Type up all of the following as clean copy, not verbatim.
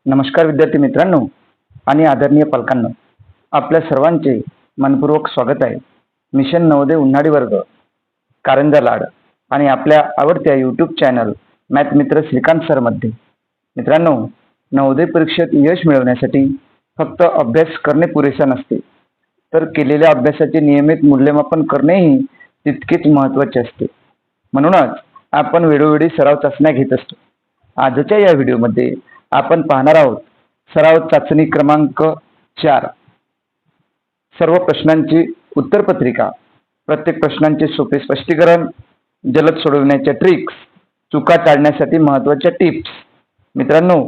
नमस्कार विद्यार्थी मित्रांनो आणि आदरणीय पालकांनो, आपल्या सर्वांचे मनपूर्वक स्वागत आहे. मिशन नवोदय उन्हाळी वर्ग कारंजा लाड आणि आपल्या आवडत्या यूट्यूब चॅनल मॅथ मित्र श्रीकांत सर मध्ये. मित्रांनो, नवोदय परीक्षेत यश मिळवण्यासाठी फक्त अभ्यास करणे पुरेसे नसते, तर केलेल्या अभ्यासाचे नियमित मूल्यमापन करणेही तितकेच महत्त्वाचे असते. म्हणूनच आपण वेळोवेळी सराव चाचण्या घेत असतो. आजच्या या व्हिडिओमध्ये आपण पाहणार आहोत सराव चाचणी क्रमांक 4. सर्व प्रश्नांची उत्तरपत्रिका, प्रत्येक प्रश्नांचे सोपे स्पष्टीकरण, जलद सोडवण्याच्या ट्रिक्स, चुका टाळण्यासाठी महत्त्वाच्या टिप्स. मित्रांनो,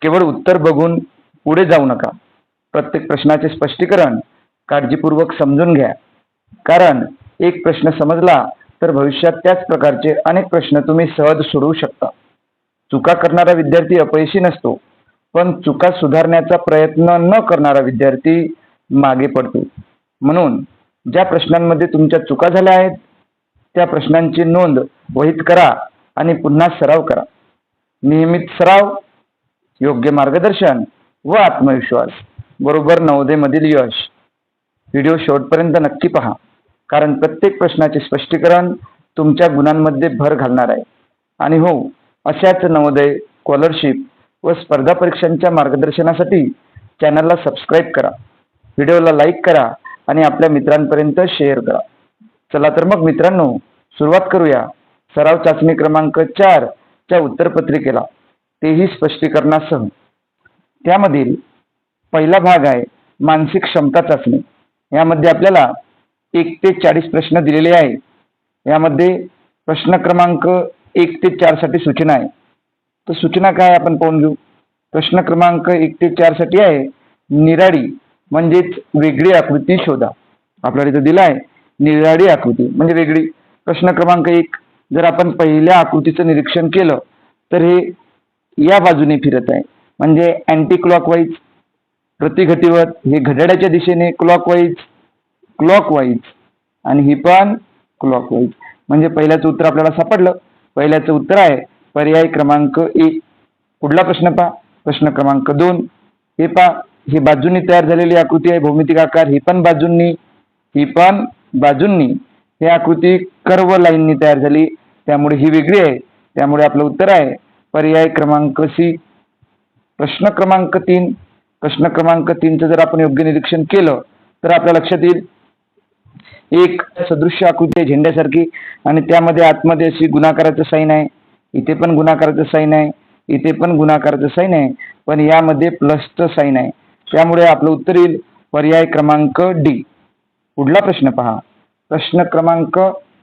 केवळ उत्तर बघून पुढे जाऊ नका. प्रत्येक प्रश्नाचे स्पष्टीकरण काळजीपूर्वक समजून घ्या, कारण एक प्रश्न समजला तर भविष्यात त्याच प्रकारचे अनेक प्रश्न तुम्ही सहज सोडवू शकता. चुका करणारा विद्यार्थी अपयशी नसतो, पण चुका सुधारण्याचा प्रयत्न न करणारा विद्यार्थी मागे पडतो. म्हणून ज्या प्रश्नांमध्ये तुमच्या चुका झाल्या आहेत त्या प्रश्नांची नोंद वहीत करा आणि पुन्हा सराव करा. नियमित सराव, योग्य मार्गदर्शन व आत्मविश्वास बरोबर नवोदयमधील यश. व्हिडिओ शेवटपर्यंत नक्की पहा, कारण प्रत्येक प्रश्नाचे स्पष्टीकरण तुमच्या गुणांमध्ये भर घालणार आहे. आणि हो, अशाच नवोदय, स्कॉलरशिप व स्पर्धा परीक्षांच्या मार्गदर्शनासाठी चॅनलला सबस्क्राईब करा, व्हिडिओला लाईक करा आणि आपल्या मित्रांपर्यंत शेअर करा. चला तर मग मित्रांनो, सुरुवात करूया सराव चाचणी क्रमांक 4 च्या उत्तरपत्रिकेला, तेही स्पष्टीकरणासह. त्यामधील पहिला भाग आहे मानसिक क्षमता चाचणी. यामध्ये आपल्याला 1 ते 40 प्रश्न दिलेले आहे. यामध्ये प्रश्न क्रमांक 1 ते 4 साठी सूचना आहे. तर सूचना काय आपण पाहून घेऊ. प्रश्न क्रमांक 1 ते 4 साठी आहे निराळी म्हणजेच वेगळी आकृती शोधा. आपल्याला इथं दिला आहे निराळी आकृती म्हणजे वेगळी. प्रश्न क्रमांक 1, जर आपण पहिल्या आकृतीचं निरीक्षण केलं तर हे या बाजूने फिरत आहे म्हणजे अँटी क्लॉकवाईज. प्रतिघटीवर हे घड्याळाच्या दिशेने क्लॉकवाईज आणि ही पण क्लॉकवाईज. म्हणजे पहिल्याचं उत्तर आपल्याला सापडलं. पहिल्याचं उत्तर आहे पर्याय क्रमांक 1. पुढला प्रश्न पहा, प्रश्न क्रमांक 2. हे पहा, ही बाजूंनी तयार झालेली आकृती आहे भौमितिक आकार. ही पण बाजूंनी ही आकृती कर्व लाईननी तयार झाली, त्यामुळे ही वेगळी आहे. त्यामुळे आपलं उत्तर आहे पर्याय क्रमांक सी. प्रश्न क्रमांक 3. प्रश्न क्रमांक 3चं जर आपण योग्य निरीक्षण केलं तर आपल्या लक्षात येईल एक सदृश्य आकृती आहे झेंड्यासारखी आणि त्यामध्ये आतमध्ये अशी गुणाकाराचं साईन आहे. इथे पण गुणाकाराचं साईन आहे, इथे पण गुणाकाराचं साईन आहे, पण यामध्ये प्लसचं साईन आहे. त्यामुळे आपलं उत्तर येईल पर्याय क्रमांक डी. पुढला प्रश्न पहा, प्रश्न क्रमांक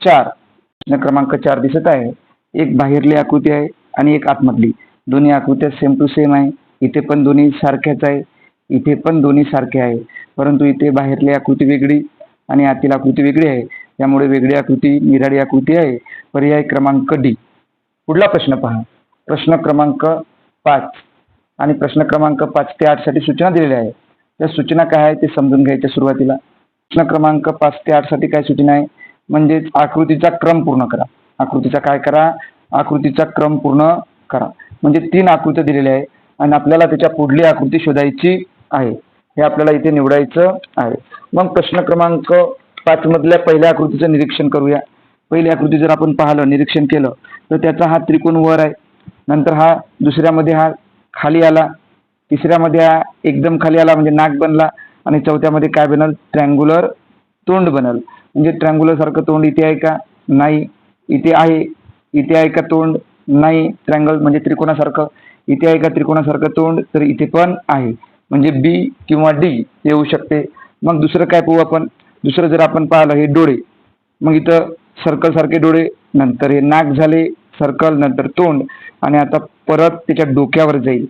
4. प्रश्न क्रमांक 4 दिसत आहे एक बाहेरली आकृती आहे आणि एक आतमधली. दोन्ही आकृत्या सेम टू सेम आहे. इथे पण दोन्ही सारख्याच आहे, इथे पण दोन्ही सारखे आहे, परंतु इथे बाहेरली आकृती वेगळी आणि आतील आकृती वेगळी आहे. त्यामुळे वेगळी आकृती निराळी आकृती आहे. पर्याय क्रमांक डी. पुढला प्रश्न पहा, प्रश्न क्रमांक 5 आणि प्रश्न क्रमांक 5 ते 8 साठी सूचना दिलेल्या आहे. त्या सूचना काय आहे ते समजून घ्यायच्या सुरुवातीला. प्रश्न क्रमांक 5 ते 8 साठी काय सूचना आहे म्हणजेच आकृतीचा क्रम पूर्ण करा. आकृतीचा काय करा, आकृतीचा क्रम पूर्ण करा. म्हणजे 3 आकृत्या दिलेल्या आहे आणि आपल्याला त्याच्या पुढली आकृती शोधायची आहे. हे आपल्याला इथे निवडायचं आहे. मग प्रश्न क्रमांक 5 मधल्या पहिल्या आकृतीचं निरीक्षण करूया. पहिली आकृती जर आपण पाहिलं, निरीक्षण केलं तर त्याचा हा त्रिकोण वर आहे, नंतर हा दुसऱ्यामध्ये हा खाली आला, तिसऱ्यामध्ये हा एकदम खाली आला म्हणजे नाक बनला आणि चौथ्यामध्ये काय बनल, ट्रँग्युलर तोंड बनल. म्हणजे ट्रँग्युलर सारखं तोंड इथे आहे का, नाही. इथे आहे, इथे आहे का तोंड, नाही. ट्रँगल म्हणजे त्रिकोणासारखं. इथे आहे का त्रिकोणासारखं तोंड, तर इथे पण आहे. म्हणजे बी किंवा डी येऊ शकते. मग दुसरं काय पाहू आपण. दुसरं जर आपण पाहिलं हे डोळे, मग इथं सर्कल सारखे डोळे, नंतर हे नाक झाले सर्कल, नंतर तोंड आणि आता परत त्याच्या डोक्यावर जाईल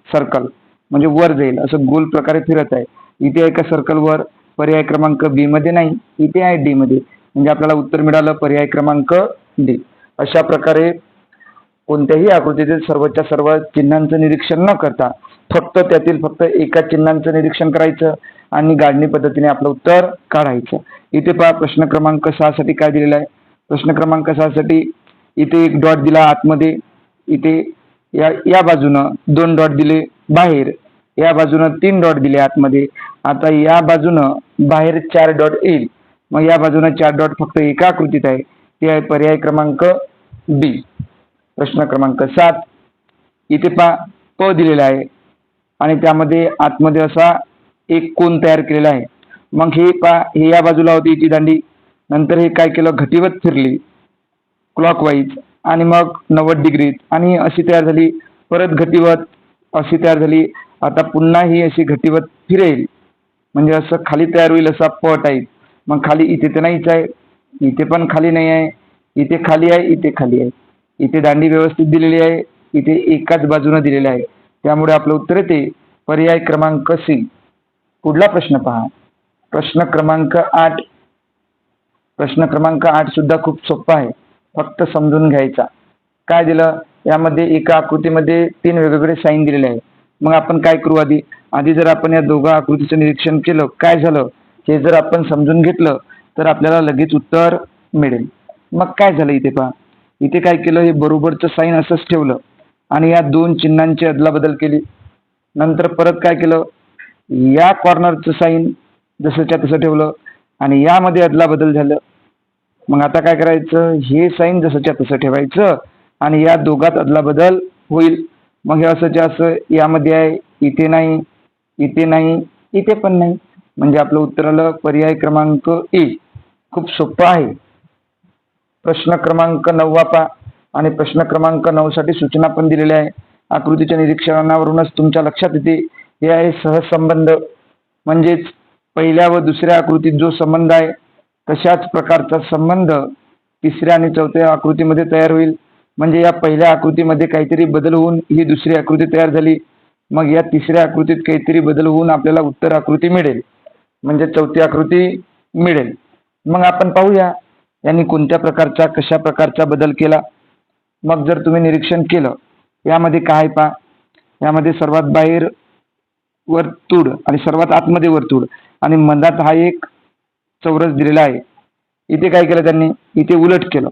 सर्कल म्हणजे वर जाईल, असं गोल प्रकारे फिरत आहे. इथे आहे का सर्कल वर, पर्याय क्रमांक बी मध्ये नाही, इथे आहे डी मध्ये. म्हणजे आपल्याला उत्तर मिळालं पर्याय क्रमांक डी. अशा प्रकारे कोणत्याही आकृतीतील सर्वच्या सर्व चिन्हांचं निरीक्षण न करता फक्त त्यातील फक्त एका चिन्हांचं निरीक्षण करायचं आणि गाडणी पद्धतीने आपलं उत्तर काढायचं. इथे पहा, प्रश्न क्रमांक 6 साठी काय दिलेलं आहे. प्रश्न क्रमांक 6 साठी इथे एक डॉट दिला आतमध्ये, इथे या या बाजूनं 2 डॉट दिले बाहेर, या बाजूनं 3 डॉट दिले आतमध्ये. आता या बाजूनं बाहेर 4 डॉट येईल. मग या बाजूनं 4 डॉट फक्त एका आकृतीत आहे, ते आहे पर्याय क्रमांक डी. प्रश्न क्रमांक 7. इथे पहा प दिलेला आहे आणि त्यामध्ये आतमध्ये असा एक कोन तयार केलेला आहे. मग हे पहा, हे या बाजूला होती हिची दांडी, नंतर हे काय केलं, घटीवत फिरली क्लॉकवाईज आणि मग 90 डिग्रीत आणि अशी तयार झाली. परत घटीवत अशी तयार झाली. आता पुन्हा ही अशी घटीवत फिरेल, म्हणजे असं खाली तयार होईल असा प टाईप. मग खाली इथे तर नाहीच आहे, इथे पण खाली नाही आहे, इथे खाली आहे, इथे खाली आहे. इथे दांडी व्यवस्थित दिलेली आहे, इथे एकाच बाजूने दिलेली आहे. त्यामुळे आपलं उत्तर येते पर्याय क्रमांक सी. पुढला प्रश्न पहा. प्रश्न क्रमांक 8. प्रश्न क्रमांक 8 सुद्धा खूप सोपा आहे, फक्त समजून घ्यायचा. काय दिलं, यामध्ये एका आकृतीमध्ये 3 वेगवेगळे साईन दिलेले आहे. मग आपण काय करू, आधी जर आपण या दोघा आकृतीचं निरीक्षण केलं, काय झालं हे जर आपण समजून घेतलं तर आपल्याला लगेच उत्तर मिळेल. मग काय झालं इथे पहा, इथे काय केलं, हे बरोबरचं साईन असंच ठेवलं आणि या 2 चिन्हांची अदलाबदल केली. नंतर परत काय केलं, या कॉर्नरचं साईन जसंच्या तसं ठेवलं आणि यामध्ये अदलाबदल झालं. मग आता काय करायचं, हे साईन जसंच्या तसं ठेवायचं आणि या दोघात अदलाबदल होईल. मग हे असंच्या असं यामध्ये आहे, इथे नाही, इथे नाही, इथे पण नाही. म्हणजे आपलं उत्तर आलं पर्याय क्रमांक ए. खूप सोपं आहे. प्रश्न क्रमांक 9 पहा आणि प्रश्न क्रमांक 9 साठी सूचना पण दिलेल्या आहे. आकृतीच्या निरीक्षणावरूनच तुमच्या लक्षात येते. हे आहे सहसंबंध, म्हणजेच पहिल्या व दुसऱ्या आकृतीत जो संबंध आहे तशाच प्रकारचा संबंध तिसऱ्या आणि चौथ्या आकृतीमध्ये तयार होईल. म्हणजे या पहिल्या आकृतीमध्ये काहीतरी बदल होऊन ही दुसरी आकृती तयार झाली. मग या तिसऱ्या आकृतीत काहीतरी बदल होऊन आपल्याला उत्तर आकृती मिळेल, म्हणजे चौथी आकृती मिळेल. मग आपण पाहूया यांनी कोणत्या प्रकारचा कशा प्रकारचा बदल केला. मग जर तुम्ही निरीक्षण केलं, यामध्ये काय पहा, यामध्ये सर्वात बाहेर वर्तुळ आणि सर्वात आतमध्ये वर्तुळ आणि मधात हा एक चौरस दिलेला आहे. इथे काय केलं त्यांनी, इथे उलट केलं,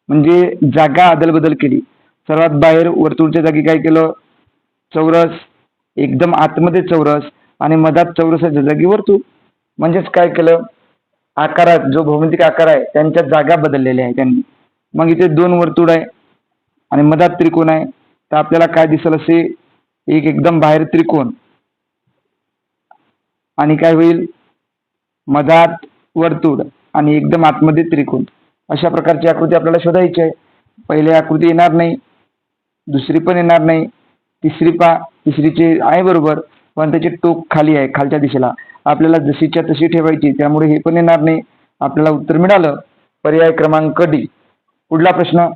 म्हणजे जागा अदलबदल केली. सर्वात बाहेर वर्तुळच्या जागी काय केलं, चौरस, एकदम आतमध्ये चौरस आणि मधात चौरसाच्या जागी वर्तुळ. म्हणजेच काय केलं, आकारात जो भौमितिक आकार आहे त्यांच्या जागा बदललेल्या आहे त्यांनी. मग इथे 2 वर्तुळ आहे आणि मधात त्रिकोण आहे, तर आपल्याला काय दिसेल, असे एक एकदम बाहेर त्रिकोण आणि काय होईल, मधात वर्तुळ आणि एकदम आतमध्ये त्रिकोण. अशा प्रकारची आकृती आपल्याला शोधायची आहे. पहिली आकृती येणार नाही, दुसरी पण येणार नाही, तिसरी पहा, तिसरीचे आहे बरोबर, पण त्याचे टोक खाली आहे खालच्या दिशेला. आपल्याला जशीच्या तशी ठेवायची, त्यामुळे हे पण येणार नाही. आपल्याला उत्तर मिळालं पर्याय क्रमांक डी. पुढला प्रश्न.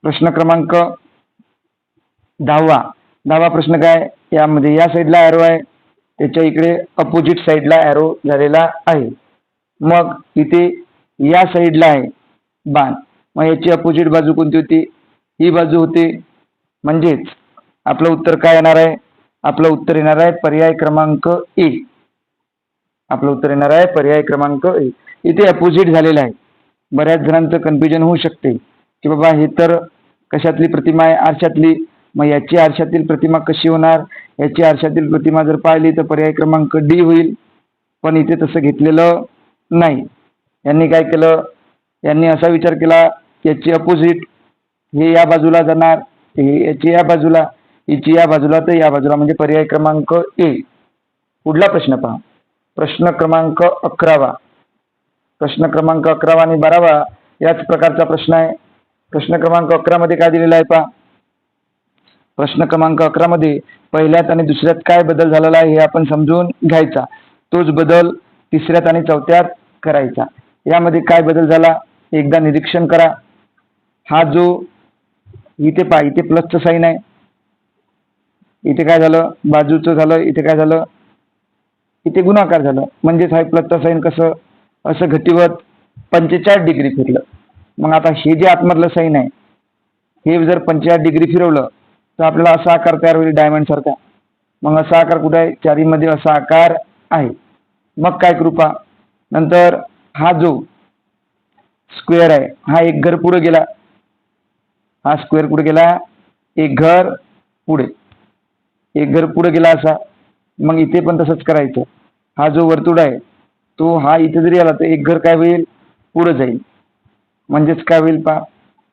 प्रश्न क्रमांक 10वा प्रश्न काय, यामध्ये या साईडला एरो आहे, त्याच्या इकडे अपोजिट साईडला एरो झालेला आहे. मग इथे या साईडला आहे बाण, मग याची अपोजिट बाजू कोणती होती, ही बाजू होती. म्हणजेच आपलं उत्तर काय येणार आहे, आपलं उत्तर येणार आहे पर्याय क्रमांक ए. आपलं उत्तर येणार आहे पर्याय क्रमांक ए. इथे अपोजिट झालेलं आहे. बऱ्याच जणांचं कन्फ्युजन होऊ शकते की बाबा हे तर कशातली प्रतिमा आहे, आरशातली, मग याची आरशातील प्रतिमा कशी होणार, याची आरशातील प्रतिमा जर पाहिली तर पर्याय क्रमांक डी होईल. पण इथे तसं घेतलेलं नाही. यांनी काय केलं, यांनी असा विचार केला याची अपोजिट, हे या बाजूला जाणार, हे याची या बाजूला, हिची या बाजूला, तर या बाजूला, म्हणजे पर्याय क्रमांक ए. पुढला प्रश्न पहा. प्रश्न क्रमांक 11. प्रश्न क्रमांक 11 आणि 12 याच प्रकारचा प्रश्न आहे. प्रश्न क्रमांक 11 मध्ये काय दिलेला आहे पहा. प्रश्न क्रमांक 11 मध्ये पहिल्यात आणि दुसऱ्यात काय बदल झालेला आहे हे आपण समजून घ्यायचा. तोच बदल तिसऱ्यात आणि चौथ्यात करायचा. यामध्ये काय बदल झाला एकदा निरीक्षण करा. हा जो इथे पहा, इथे प्लसचं साईन आहे, इथे काय झालं, बाजूचं झालं, इथे काय झालं, इथे गुणाकार झालं. म्हणजेच हा प्लसचा साईन कसं असं घटीवत 45 डिग्री फिरलं. मग आता हे जे आतमधलं साईन आहे हे जर 45 डिग्री फिरवलं तर आपल्याला असा आकार तयार होईल डायमंड सारखा. मग असा आकार कुठे आहे, चारीमध्ये असा आकार आहे. मग काय करू पहा, नंतर हा जो स्क्वेअर आहे हा एक घर पुढे गेला, हा स्क्वेअर कुठे गेला, एक घर पुढे, एक घर पुढे गेला असा, मग इथे पण तसंच करायचं. हा जो वर्तुळ आहे तो हा इथे जरी आला तर एक घर काय होईल, पुढे जाईल. म्हणजेच काय होईल पहा,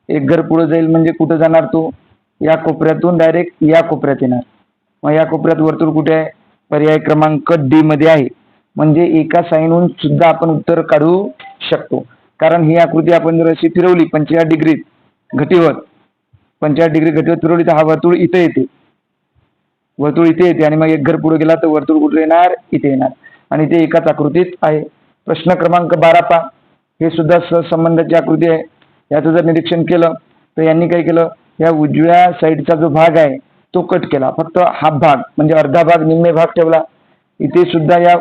एक घर पुढे जाईल म्हणजे कुठं जाणार तो, या कोपऱ्यातून डायरेक्ट या कोपऱ्यात येणार. मग या कोपऱ्यात वर्तुळ कुठे आहे, पर्याय क्रमांक डी मध्ये आहे. म्हणजे एका साईनहून सुद्धा आपण उत्तर काढू शकतो. कारण ही आकृती आपण जर अशी फिरवली 45 डिग्रीत घटीवर, 45 डिग्री घटीवर फिरवली तर हा वर्तुळ इथे येते, वर्तुळ इथे येते. आणि मग एक घर पुढे गेला तर वर्तुळ कुठे येणार, इथे येणार. आणि ते एकाच आकृतीत आहे. प्रश्न क्रमांक 12 पहा, हे सुद्धा सहसंबंधाची आकृती आहे. याचं जर निरीक्षण केलं तर यांनी काय केलं, या उजव्या साईडचा जो भाग आहे तो कट केला, फक्त हाफ भाग म्हणजे अर्धा भाग, निम्मे भाग ठेवला. इथे सुद्धा या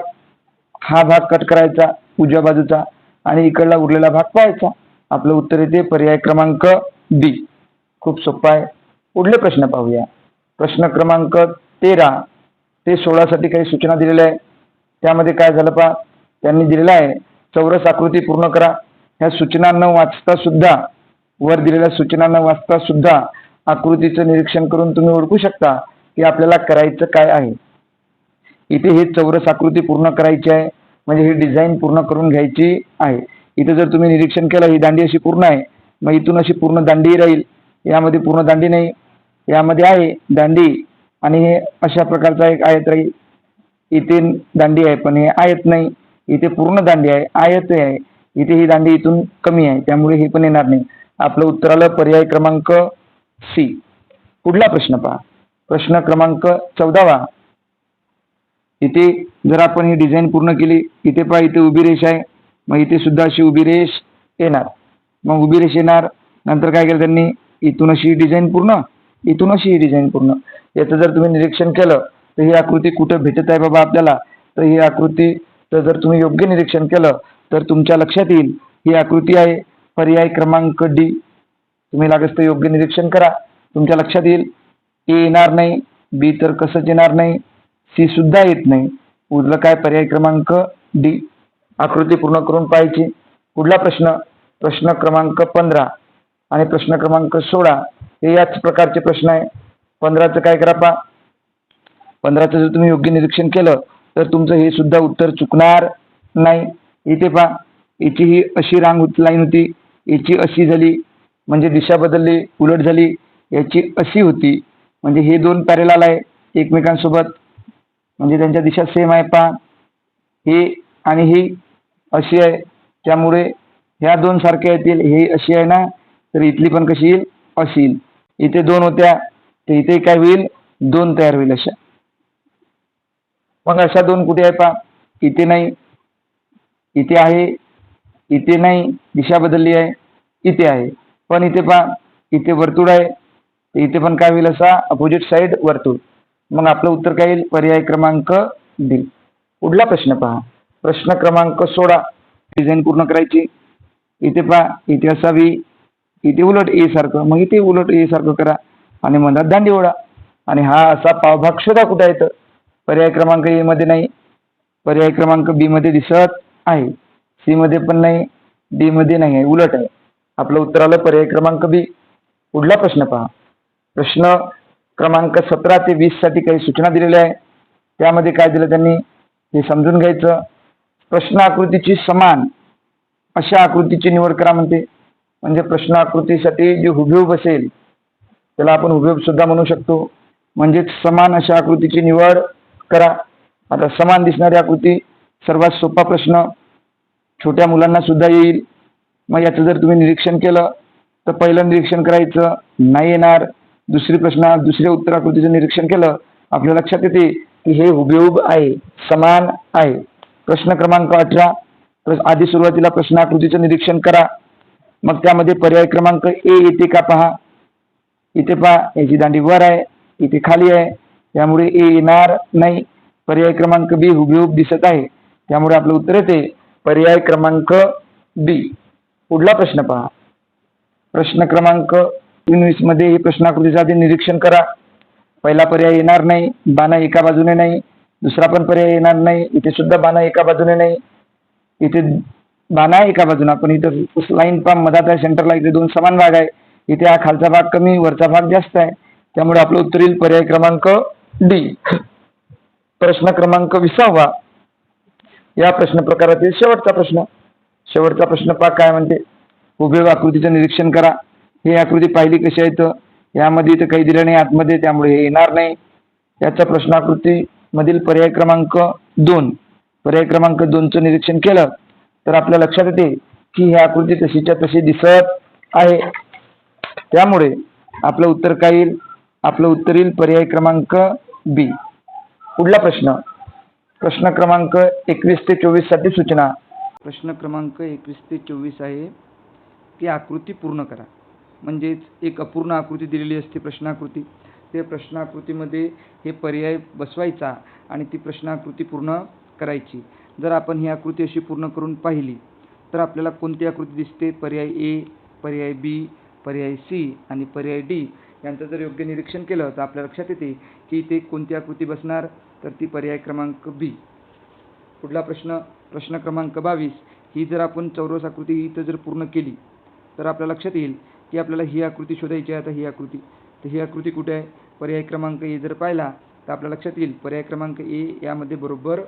हा भाग कट करायचा उजव्या बाजूचा आणि इकडला उरलेला भाग पाहायचा. आपलं उत्तर येते पर्याय क्रमांक डी. खूप सोपं आहे. पुढले प्रश्न पाहूया. प्रश्न क्रमांक 13 ते 16 साठी काही सूचना दिलेल्या आहे. त्यामध्ये काय झालं पहा, त्यांनी दिलेलं आहे चौरस आकृती पूर्ण करा. ह्या सूचना न वाचता सुद्धा, वर दिलेल्या सूचना न वाचता सुद्धा आकृतीचं निरीक्षण करून तुम्ही ओळखू शकता की आपल्याला करायचं काय आहे. इथे ही चौरस आकृती पूर्ण करायची आहे, म्हणजे ही डिझाईन पूर्ण करून घ्यायची आहे. इथे जर तुम्ही निरीक्षण केलं, ही दांडी अशी पूर्ण आहे, मग इथून अशी पूर्ण दांडी राहील. यामध्ये पूर्ण दांडी नाही, यामध्ये आहे दांडी आणि हे अशा प्रकारचा एक आयत राहील. इथे दांडी आहे पण हे आयत नाही, इथे पूर्ण दांडी आहे, आयत आहे. इथे ही दांडी इथून कमी आहे, त्यामुळे हे पण येणार नाही. आपलं उत्तर आलं पर्याय क्रमांक सी. पुढला प्रश्न पहा. प्रश्न क्रमांक 14. इथे जर आपण ही डिझाईन पूर्ण केली, इथे पहा इथे उभी रेष आहे, मग इथे सुद्धा अशी उभी रेष येणार. मग उभी रेष येणार, नंतर काय केलं त्यांनी, इथून अशी डिझाईन पूर्ण, इथून अशी डिझाईन पूर्ण. याचं जर तुम्ही निरीक्षण केलं तर ही आकृती कुठं भेटत आहे बाबा आपल्याला, तर ही आकृती जर तुम्ही योग्य निरीक्षण केलं तर तुमच्या लक्षात येईल ही आकृती आहे पर्याय क्रमांक डी. तुम्ही लागेल तर योग्य निरीक्षण करा, तुमच्या लक्षात येईल. ए येणार नाही, बी तर कसंच येणार नाही, सी सुद्धा येत नाही. उरलं काय, पर्याय क्रमांक डी. आकृती पूर्ण करून पाहायची. पुढला प्रश्न, प्रश्न क्रमांक 15 आणि प्रश्न क्रमांक 16 हे याच प्रकारचे प्रश्न आहे. 15चं काय करा पहा, 15चं जर तुम्ही योग्य निरीक्षण केलं तर तुमचं हे सुद्धा उत्तर चुकणार नाही. इथे पहा, याची ही अशी रांग लाईन होती, याची अशी झाली म्हणजे दिशा बदलली, उलट झाली. याची अशी होती म्हणजे हे दोन पॅरेलल आहे एकमेकांसोबत, म्हणजे त्यांच्या दिशा सेम आहे. पहा, हे आणि ही अशी आहे, त्यामुळे ह्या दोन सारख्या येतील. हे अशी आहे ना, तर इथली पण कशी येईल, अशी येईल. इथे दोन होत्या तर इथे काय होईल, दोन तयार होईल अशा. मग अशा दोन कुठे आहे पहा, इथे नाही, इथे आहे, इथे नाही, दिशा बदलली आहे, इथे आहे. पण इथे पहा, इथे वर्तुळ आहे, इथे पण काय होईल असा अपोजिट साइड वर्तुळ. मग आपलं उत्तर काय येईल, पर्याय क्रमांक डी. पुढला प्रश्न पहा. प्रश्न क्रमांक 16. डिझाईन पूर्ण करायची. इथे पहा, इथे असावी, इथे उलट ए सारखं, मग इथे उलट ए सारखं करा आणि मधात दांडी ओढा. आणि हा असा पावभाग शोधा कुठे आहे, तर पर्याय क्रमांक ए मध्ये नाही, पर्याय क्रमांक बी मध्ये दिसत आहे, सी मध्ये पण नाही, डी मध्ये नाही आहे, उलट आहे. आपलं उत्तर आलं पर्याय क्रमांक बी. पुढला प्रश्न पहा. प्रश्न क्रमांक 17 ते 20 साठी काही सूचना दिलेल्या आहे. त्यामध्ये काय दिलं त्यांनी हे समजून घ्यायचं. प्रश्न आकृतीची समान अशा आकृतीची निवड करा म्हणते. म्हणजे प्रश्न आकृतीसाठी जी हुबेहूब असेल त्याला आपण हुबेहूब सुद्धा म्हणू शकतो. म्हणजे समान अशा आकृतीची निवड करा. आता समान दिसणारी आकृती, सर्वात सोपा प्रश्न, छोट्या मुलांना सुद्धा येईल. मग याचं जर तुम्ही निरीक्षण केलं तर पहिलं निरीक्षण करायचं, नाही येणार. दुसऱ्या उत्तर आकृतीचं निरीक्षण केलं, आपल्या लक्षात येते की हे हुबेहूब आहे, समान आहे. प्रश्न क्रमांक 18. आधी सुरुवातीला प्रश्न आकृतीचं निरीक्षण करा, मग त्यामध्ये पर्याय क्रमांक ए येते का पहा. इथे पहा, याची दांडी वर आहे, इथे खाली आहे, त्यामुळे ए येणार नाही. पर्याय क्रमांक बी हुबेहूब दिसत आहे, त्यामुळे आपलं उत्तर येते पर्याय क्रमांक बी. पुढला प्रश्न पहा. प्रश्न क्रमांक 19 मध्ये ही प्रश्नाकृतीचं आधी निरीक्षण करा. पहिला पर्याय येणार नाही, बाणा एका बाजूने नाही. दुसरा पण पर्याय येणार नाही, इथे सुद्धा बाणा एका बाजूने नाही. इथे बाणा एका बाजूने, पण इथं लाईन पाम मधात आहे सेंटरला, इथे दोन समान भाग आहे. इथे हा खालचा भाग कमी, वरचा भाग जास्त आहे, त्यामुळे आपलं उत्तर येईल पर्याय क्रमांक डी. प्रश्न क्रमांक 20. या प्रश्न प्रकारातील शेवटचा प्रश्न पहा काय म्हणते. हुबेहूब आकृतीचं निरीक्षण करा. ही आकृती पाहिली कशी आहे तर यामध्ये इथं काही दिलं नाही आतमध्ये, त्यामुळे हे येणार नाही. याचा प्रश्नाकृती मधील पर्याय क्रमांक 2चं निरीक्षण केलं तर आपल्या लक्षात येते की ही आकृती तशीच्या तशी दिसत आहे. त्यामुळे आपलं उत्तर काय येईल? आपलं उत्तर येईल पर्याय क्रमांक बी. पुढला प्रश्न क्रमांक 21 ते 24 साठी सूचना. प्रश्न क्रमांक 21 ते 24 आहे की आकृती पूर्ण करा. म्हणजेच एक अपूर्ण आकृती दिलेली असते प्रश्नाकृती. ते प्रश्नाकृतीमध्ये हे पर्याय बसवायचा आणि ती प्रश्नाकृती पूर्ण करायची. जर आपण ही आकृती अशी पूर्ण करून पाहिली तर आपल्याला कोणती आकृती दिसते? पर्याय ए, पर्याय बी, पर्याय सी आणि पर्याय डी यांचं जर योग्य निरीक्षण केलं तर आपल्या लक्षात येते की इथे कोणती आकृती बसणार, तर ती पर्याय क्रमांक बी. पुढला प्रश्न क्रमांक 22. ही जर आपण चौरस आकृती इथं जर पूर्ण केली तर आपल्या लक्षात येईल की आपल्याला ही आकृती शोधायची आहे. आता ही आकृती कुठे आहे? पर्याय क्रमांक ए जर पाहिला तर आपल्या लक्षात येईल पर्याय क्रमांक ए यामध्ये बरोबर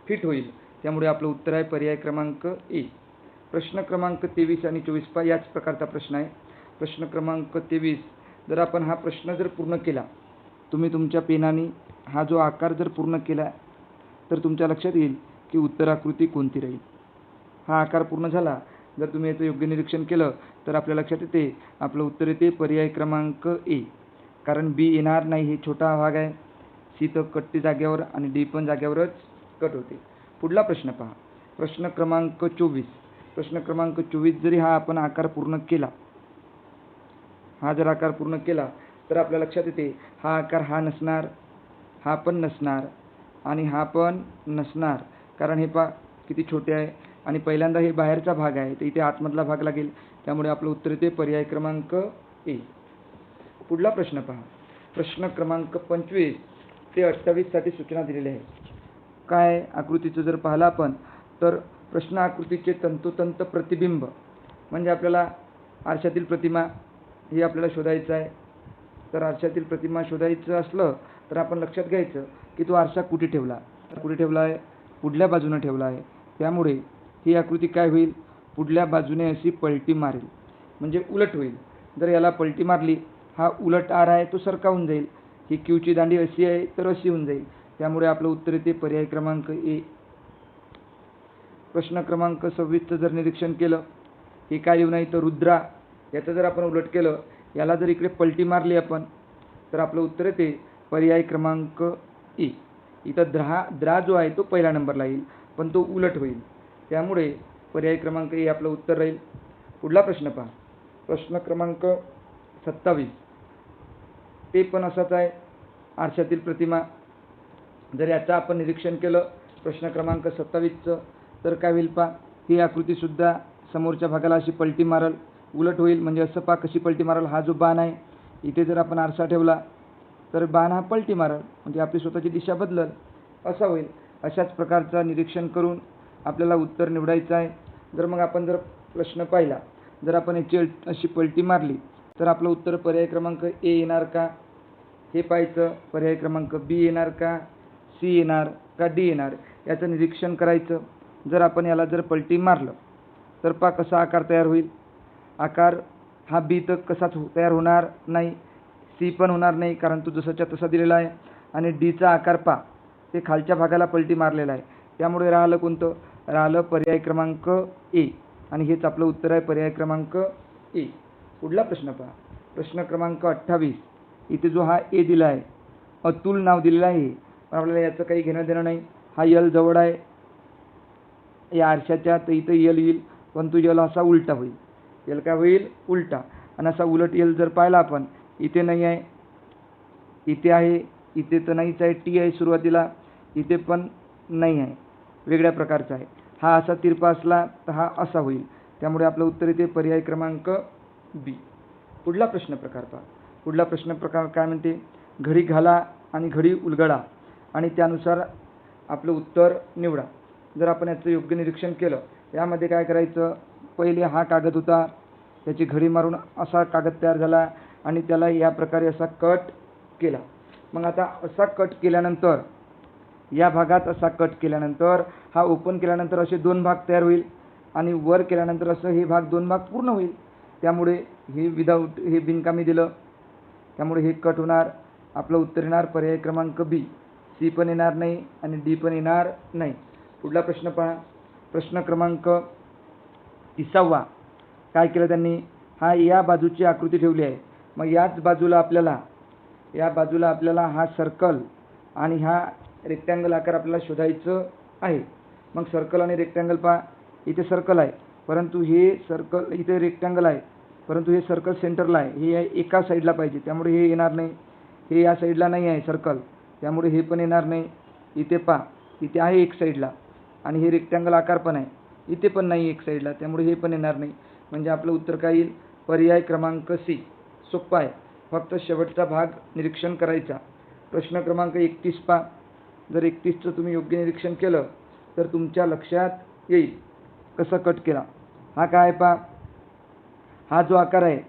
फिट होईल. त्यामुळे आपलं उत्तर आहे पर्याय क्रमांक ए. प्रश्न क्रमांक 23 आणि 24 याच प्रकारचा प्रश्न आहे. प्रश्न क्रमांक 23. जर आपण हा प्रश्न जर पूर्ण केला, तुम्ही तुमच्या पेनाने हा जो आकार जर पूर्ण केला तर तुमच्या लक्षात येईल की उत्तराकृती कोणती राहील. हा आकार पूर्ण झाला जर तुम्ही याचं योग्य निरीक्षण केलं तर आपल्या लक्षात येते आपलं उत्तर येते पर्याय क्रमांक ए. कारण बी येणार नाही, हे छोटा भाग आहे. सी तर कटते जागेवर आणि डी पण जागेवरच कट होते. पुढला प्रश्न पहा. प्रश्न क्रमांक 24. जरी हा आपण आकार पूर्ण केला, तर आपल्या लक्षात येते हा आकार हा नसणार, हा पण नसणार आणि हा पण नसणार. कारण हे पहा किती छोटे आहे आणि पहिल्यांदा हे बाहेरचा भाग आहे तर इथे आतमधला भाग लागेल. त्यामुळे आपलं उत्तर येते पर्याय क्रमांक ए. पुढला प्रश्न पहा. प्रश्न क्रमांक 25 ते 28 साठी सूचना दिलेल्या आहे. काय आकृतीचं जर पाहिलं आपण तर प्रश्न आकृतीचे तंतोतंत प्रतिबिंब म्हणजे आपल्याला आरशातील प्रतिमा हे आपल्याला शोधायचं आहे. तर आरशातील प्रतिमा शोधायचं असलं तर आपण लक्षात घ्यायचं की तो आरसा कुठे ठेवला आहे? पुढल्या बाजूने ठेवला आहे. त्यामुळे ही आकृती काय होईल? पुढल्या बाजूने अशी पलटी मारेल, म्हणजे उलट होईल. जर याला पलटी मारली, हा उलट आर आहे तो सरकावून जाईल. ही क्यूची दांडी अशी आहे तर अशी होऊन जाईल. त्यामुळे आपलं उत्तर येते पर्याय क्रमांक ए. प्रश्न क्रमांक 26चं जर निरीक्षण केलं, हे काय लिहून आहे तर रुद्रा. याचं जर आपण उलट केलं, याला जर इकडे पलटी मारली आपण तर आपलं उत्तर येते पर्याय क्रमांक ए. इथं द्रा जो आहे तो पहिला नंबरला येईल पण तो उलट होईल. त्यामुळे पर्याय क्रमांक ए आपलं उत्तर राहील. पुढला प्रश्न पहा. प्रश्न क्रमांक 27. ते पण असाच आहे, आरशातील प्रतिमा. जर याचं आपण निरीक्षण केलं प्रश्न क्रमांक 27चं तर काय होईल पहा. ही आकृतीसुद्धा समोरच्या भागाला अशी पलटी मारल, उलट होईल. म्हणजे असं पहा कशी पलटी मारल. हा जो बाण आहे इथे जर आपण आरसा ठेवला तर बाण हा पलटी मारल, म्हणजे आपली स्वतःची दिशा बदलल, असा होईल. अशाच प्रकारचा निरीक्षण करून आपल्याला उत्तर निवडायचं आहे. मग आपण जर प्रश्न पाहिला, जर आपण याची अशी पलटी मारली तर आपलं उत्तर पर्याय क्रमांक ए येणार का हे पाहायचं. पर्याय क्रमांक बी येणार का, सी येणार का, डी येणार याचं निरीक्षण करायचं. जर आपण याला जर पलटी मारलं तर पहा कसा आकार तयार होईल. आकार हा बी तर कसाच तयार होणार नाही, सी पण होणार नाही कारण तो जसाच्या तसा दिलेला आहे. आणि डीचा आकार पहा ते खालच्या भागाला पलटी मारलेला आहे. त्यामुळे राहिलं कोणतं? राहिलं पर्याय क्रमांक ए. आणि हेच आपलं उत्तर आहे पर्याय क्रमांक ए. पुढला प्रश्न पहा. प्रश्न क्रमांक 28. इथे जो हा ए दिला आहे, अतुल नाव दिलेलं आहे, पण आपल्याला याचं काही घेणं देणं नाही. हा यल जवळ आहे या आरशाच्या, तर इथं यल येईल पण तो यल असा उलटा होईल. यल काय होईल? उलटा. आणि असा उलट यल जर पाहिला आपण, इथे नाही आहे, इथे आहे, इथे तर नाहीच आहे. टी आहे सुरुवातीला, इथे पण नाही आहे, वेगळ्या प्रकारचा आहे. हा असा तिरपा असला तर हा असा होईल. त्यामुळे आपलं उत्तर येते पर्याय क्रमांक बी. पुढला प्रश्न प्रकार पहा. पुढला प्रश्न प्रकार काय म्हणते? घडी घाला आणि घडी उलगडा आणि त्यानुसार आपलं उत्तर निवडा. जर आपण याचं योग्य निरीक्षण केलं, यामध्ये काय करायचं? पहिले हा कागद होता, त्याची घडी मारून असा कागद तयार झाला आणि त्याला या प्रकारे असा कट केला. मग आता असा कट केल्यानंतर या भागात असा कट केल्यानंतर हा ओपन केल्यानंतर असे दोन भाग तयार होईल आणि वर केल्यानंतर असं हे भाग दोन भाग पूर्ण होईल. त्यामुळे हे विदाऊट हे बिनकामी दिलं, त्यामुळे हे कट होणार. आपलं उत्तर येणार पर्याय क्रमांक बी. सी पण येणार नाही आणि डी पण येणार नाही. पुढला प्रश्न पहा. प्रश्न क्रमांक 30. काय केलं त्यांनी, हा या बाजूची आकृती ठेवली आहे. मग याच बाजूला आपल्याला हा सर्कल आणि हा रेक्टँगल आकार आपल्याला शोधायचं आहे. मग सर्कल आणि रेक्टँगल पहा. इथे सर्कल आहे परंतु हे सर्कल, इथे रेक्टँगल आहे परंतु हे सर्कल सेंटरला आहे. हे एका साईडला पाहिजे त्यामुळे हे येणार नाही. हे या साईडला नाही आहे सर्कल त्यामुळे हे पण येणार नाही. इथे पहा, इथे आहे एक साईडला आणि हे रेक्टँगल आकार पण आहे. इथे पण नाही एक साईडला त्यामुळे हे पण येणार नाही. म्हणजे आपलं उत्तर काय येईल, पर्याय क्रमांक सी. सोपं आहे, फक्त शेवटचा भाग निरीक्षण करायचा. प्रश्न क्रमांक 31 पहा. जर 31चं तुम्ही योग्य निरीक्षण केलं तर तुमच्या लक्षात येईल कसं कट केला. हा काय पहा, हा जो आकार आहे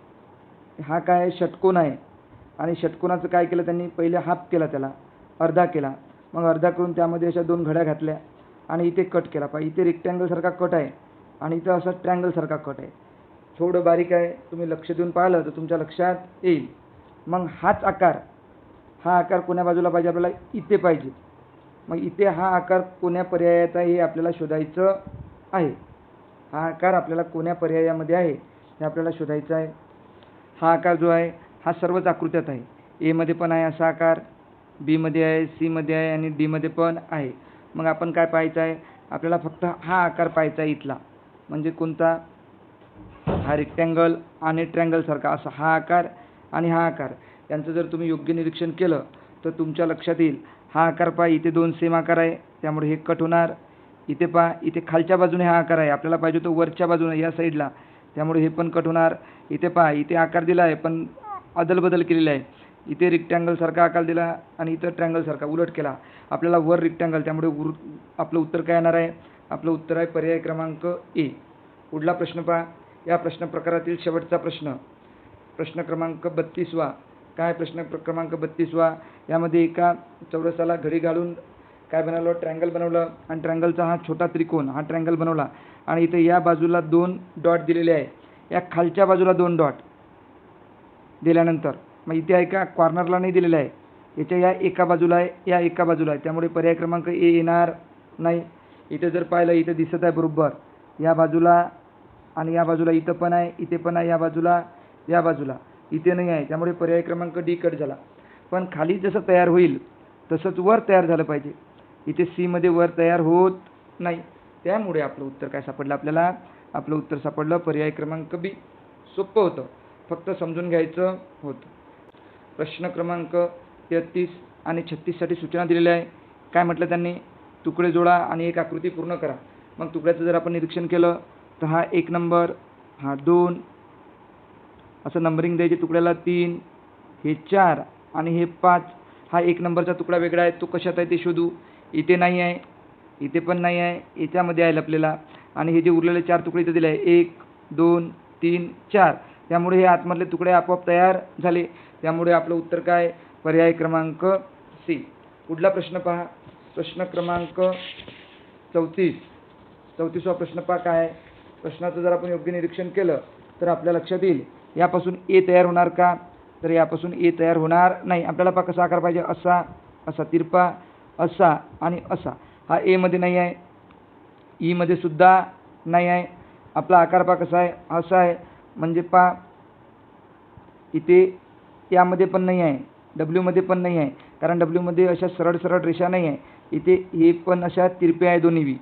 हा काय आहे, षटकोन आहे. आणि षटकोनाचं काय केलं त्यांनी, पहिले हाफ केला, त्याला अर्धा केला. मग अर्धा करून त्यामध्ये अशा दोन घड्या घातल्या आणि इथे कट केला. पहा इथे रेक्टँगल सारखा कट आहे आणि इथं असा ट्रँगल सारखा कट आहे. थोडं बारीक आहे, तुम्ही लक्ष देऊन पाहिलं तर तुमच्या लक्षात येईल. मग हा आकार कोण्या बाजूला पाहिजे, आपल्याला इथे पाहिजे. मग इथे हा आकार कोण्या पर्यायात आहे हे आपल्याला शोधायचं आहे. हा आकार आपल्याला कोण्या पर्यायामध्ये आहे हे आपल्याला शोधायचं आहे. हा आकार जो आहे हा सर्वच आकृत्यात आहे. ए मध्ये पण आहे असा आकार, बी मध्ये आहे, सी मध्ये आहे आणि डी मध्ये पण आहे. मग आपण काय पाहायचं आहे, आपल्याला फक्त हा आकार पाहायचा आहे इथला. म्हणजे कोणता, हा रेक्टँगल आणि ट्रँगल सारखा असा हा आकार आणि हा आकार यांचं जर तुम्ही योग्य निरीक्षण केलं तर तुमच्या लक्षात येईल. हा आकार पहा, इथे दोन सेम आकार आहे त्यामुळे हे कट होणार. इथे पहा, इथे खालच्या बाजूने हा आकार आहे, आपल्याला पाहिजे तो वरच्या बाजूने या साईडला त्यामुळे हे पण कट होणार. इथे पहा, इथे आकार दिला आहे पण अदलबदल केलेला आहे. इथे रेक्टँगल सारखा आकार दिला आणि इथं ट्रँगल सारखा उलट केला. आपल्याला वर रेक्टँगल त्यामुळे आपलं उत्तर काय येणार आहे, आपलं उत्तर आहे पर्याय क्रमांक ए. पुढला प्रश्न पहा. या प्रश्न प्रकारातील शेवटचा प्रश्न क्रमांक 32. काय प्रश्न क्रमांक 32. यामध्ये एका चौरसाला घडी घालून काय बनवलं, ट्रँगल बनवलं आणि ट्रँगलचा हा छोटा त्रिकोण हा ट्रँगल बनवला आणि इथे या बाजूला दोन डॉट दिलेले आहे. या खालच्या बाजूला दोन डॉट दिल्यानंतर मग इथे आहे का, कॉर्नरला नाही दिलेलं आहे, याच्या या एका बाजूला आहे, या एका बाजूला आहे त्यामुळे पर्याय क्रमांक ए येणार नाही. इथे जर पाहिलं इथे दिसत आहे बरोबर या बाजूला आणि या बाजूला इथं पण आहे, इथे पण आहे, या बाजूला इथे नाही आहे त्यामुळे पर्याय क्रमांक डी कट झाला. पण खाली जसं तयार होईल तसंच वर तयार झालं पाहिजे. इथे सी मध्ये वर तयार होत नाही त्यामुळे आपलं उत्तर काय सापडलं आपल्याला, आपलं उत्तर सापडलं पर्याय क्रमांक बी. सोपं होतं, फक्त समजून घ्यायचं होतं. प्रश्न क्रमांक 33 आणि 36 साठी सूचना दिलेल्या आहे. काय म्हटलं त्यांनी, तुकडे जोडा आणि एक आकृती पूर्ण करा. मग तुकड्याचं जर आपण निरीक्षण केलं तर हा 1 नंबर, हा 2 असं नंबरिंग द्यायचे तुकड्याला, 3 हे 4 आणि हे 5. हा 1 नंबरचा तुकडा वेगळा आहे, तो कशात आहे ते शोधू. इथे नाही आहे, इथे पण नाही आहे, याच्यामध्ये आहे लपलेला. आणि हे जे उरलेले 4 तुकडे इथे दिले आहे 1 2 3 4 त्यामुळे हे आतमधले तुकडे आपोआप तयार झाले. त्यामुळे आपलं उत्तर काय, पर्याय क्रमांक सी. पुढला प्रश्न पहा. प्रश्न क्रमांक 34. प्रश्न पहा काय आहे. प्रश्नाचं जर आपण योग्य निरीक्षण केलं तर आपल्या लक्षात येईल यापासून ए तयार होणार का, तर यापासून ए तयार होणार नाही. आपल्याला पहा कसा आकार पाहिजे, असा तिरपा, असा आणि असा. हा ए मध्ये नाही आहे, ई मध्ये सुद्धा नाही आहे. आपला आकार पहा कसा आहे, असा आहे. म्हणजे पहा इथे यामध्ये पण नाही आहे, डब्ल्यू मध्ये पण नाही आहे कारण डब्ल्यू मध्ये अशा सरळ सरळ रेषा नाही आहे. इथे हे पण अशा तिरप्या आहे दोन्ही बी.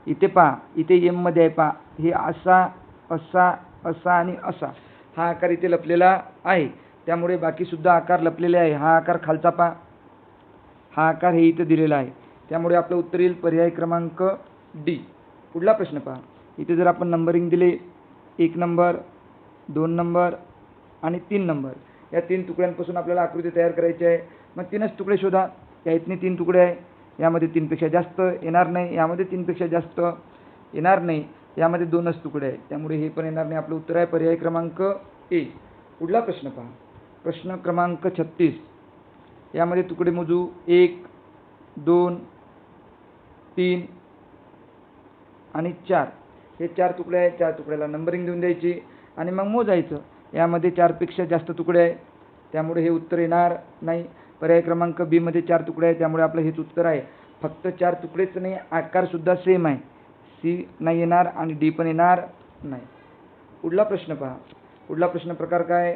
इथे पहा, इथे एम मध्ये आहे पहा, हे असा आणि असा हा आकार इथे लपलेला आहे त्यामुळे बाकी सुद्धा आकार लपलेले आहे. हा आकार खालचा पहा, हा आकार हे इथे दिलेला आहे त्यामुळे आपलं उत्तर येईल पर्याय क्रमांक डी. पुढला प्रश्न पहा. इथे जर आपण नंबरिंग दिले 1 नंबर, 2 नंबर आणि 3 नंबर या 3 तुकड्यांपासून आपल्याला आकृती तयार करायची आहे. मग 3च तुकडे शोधा. या इथने 3 तुकडे आहे, यामध्ये 3 पेक्षा जास्त येणार नाही, यामध्ये 3 पेक्षा जास्त येणार नाही, यामध्ये 2च तुकडे आहेत त्यामुळे हे पण येणार नाही. आपलं उत्तर आहे पर्याय क्रमांक ए. पुढला प्रश्न पहा. प्रश्न क्रमांक 36. यामध्ये तुकडे मोजू 1 2 3 आणि 4. हे 4 तुकडे आहेत. 4 तुकड्याला नंबरिंग देऊन द्यायची आणि मग मोजायचं. यामध्ये 4 पेक्षा जास्त तुकडे आहे त्यामुळे हे उत्तर येणार नाही. पर्याय क्रमांक बी मध्ये 4 तुकडे आहेत त्यामुळे आपलं हेच उत्तर आहे. फक्त 4 तुकडेच नाही, आकार सुद्धा सेम आहे. सी नाही येणार आणि डी पण येणार नाही. पुढला प्रश्न पहा. पुढला प्रश्न प्रकार काय?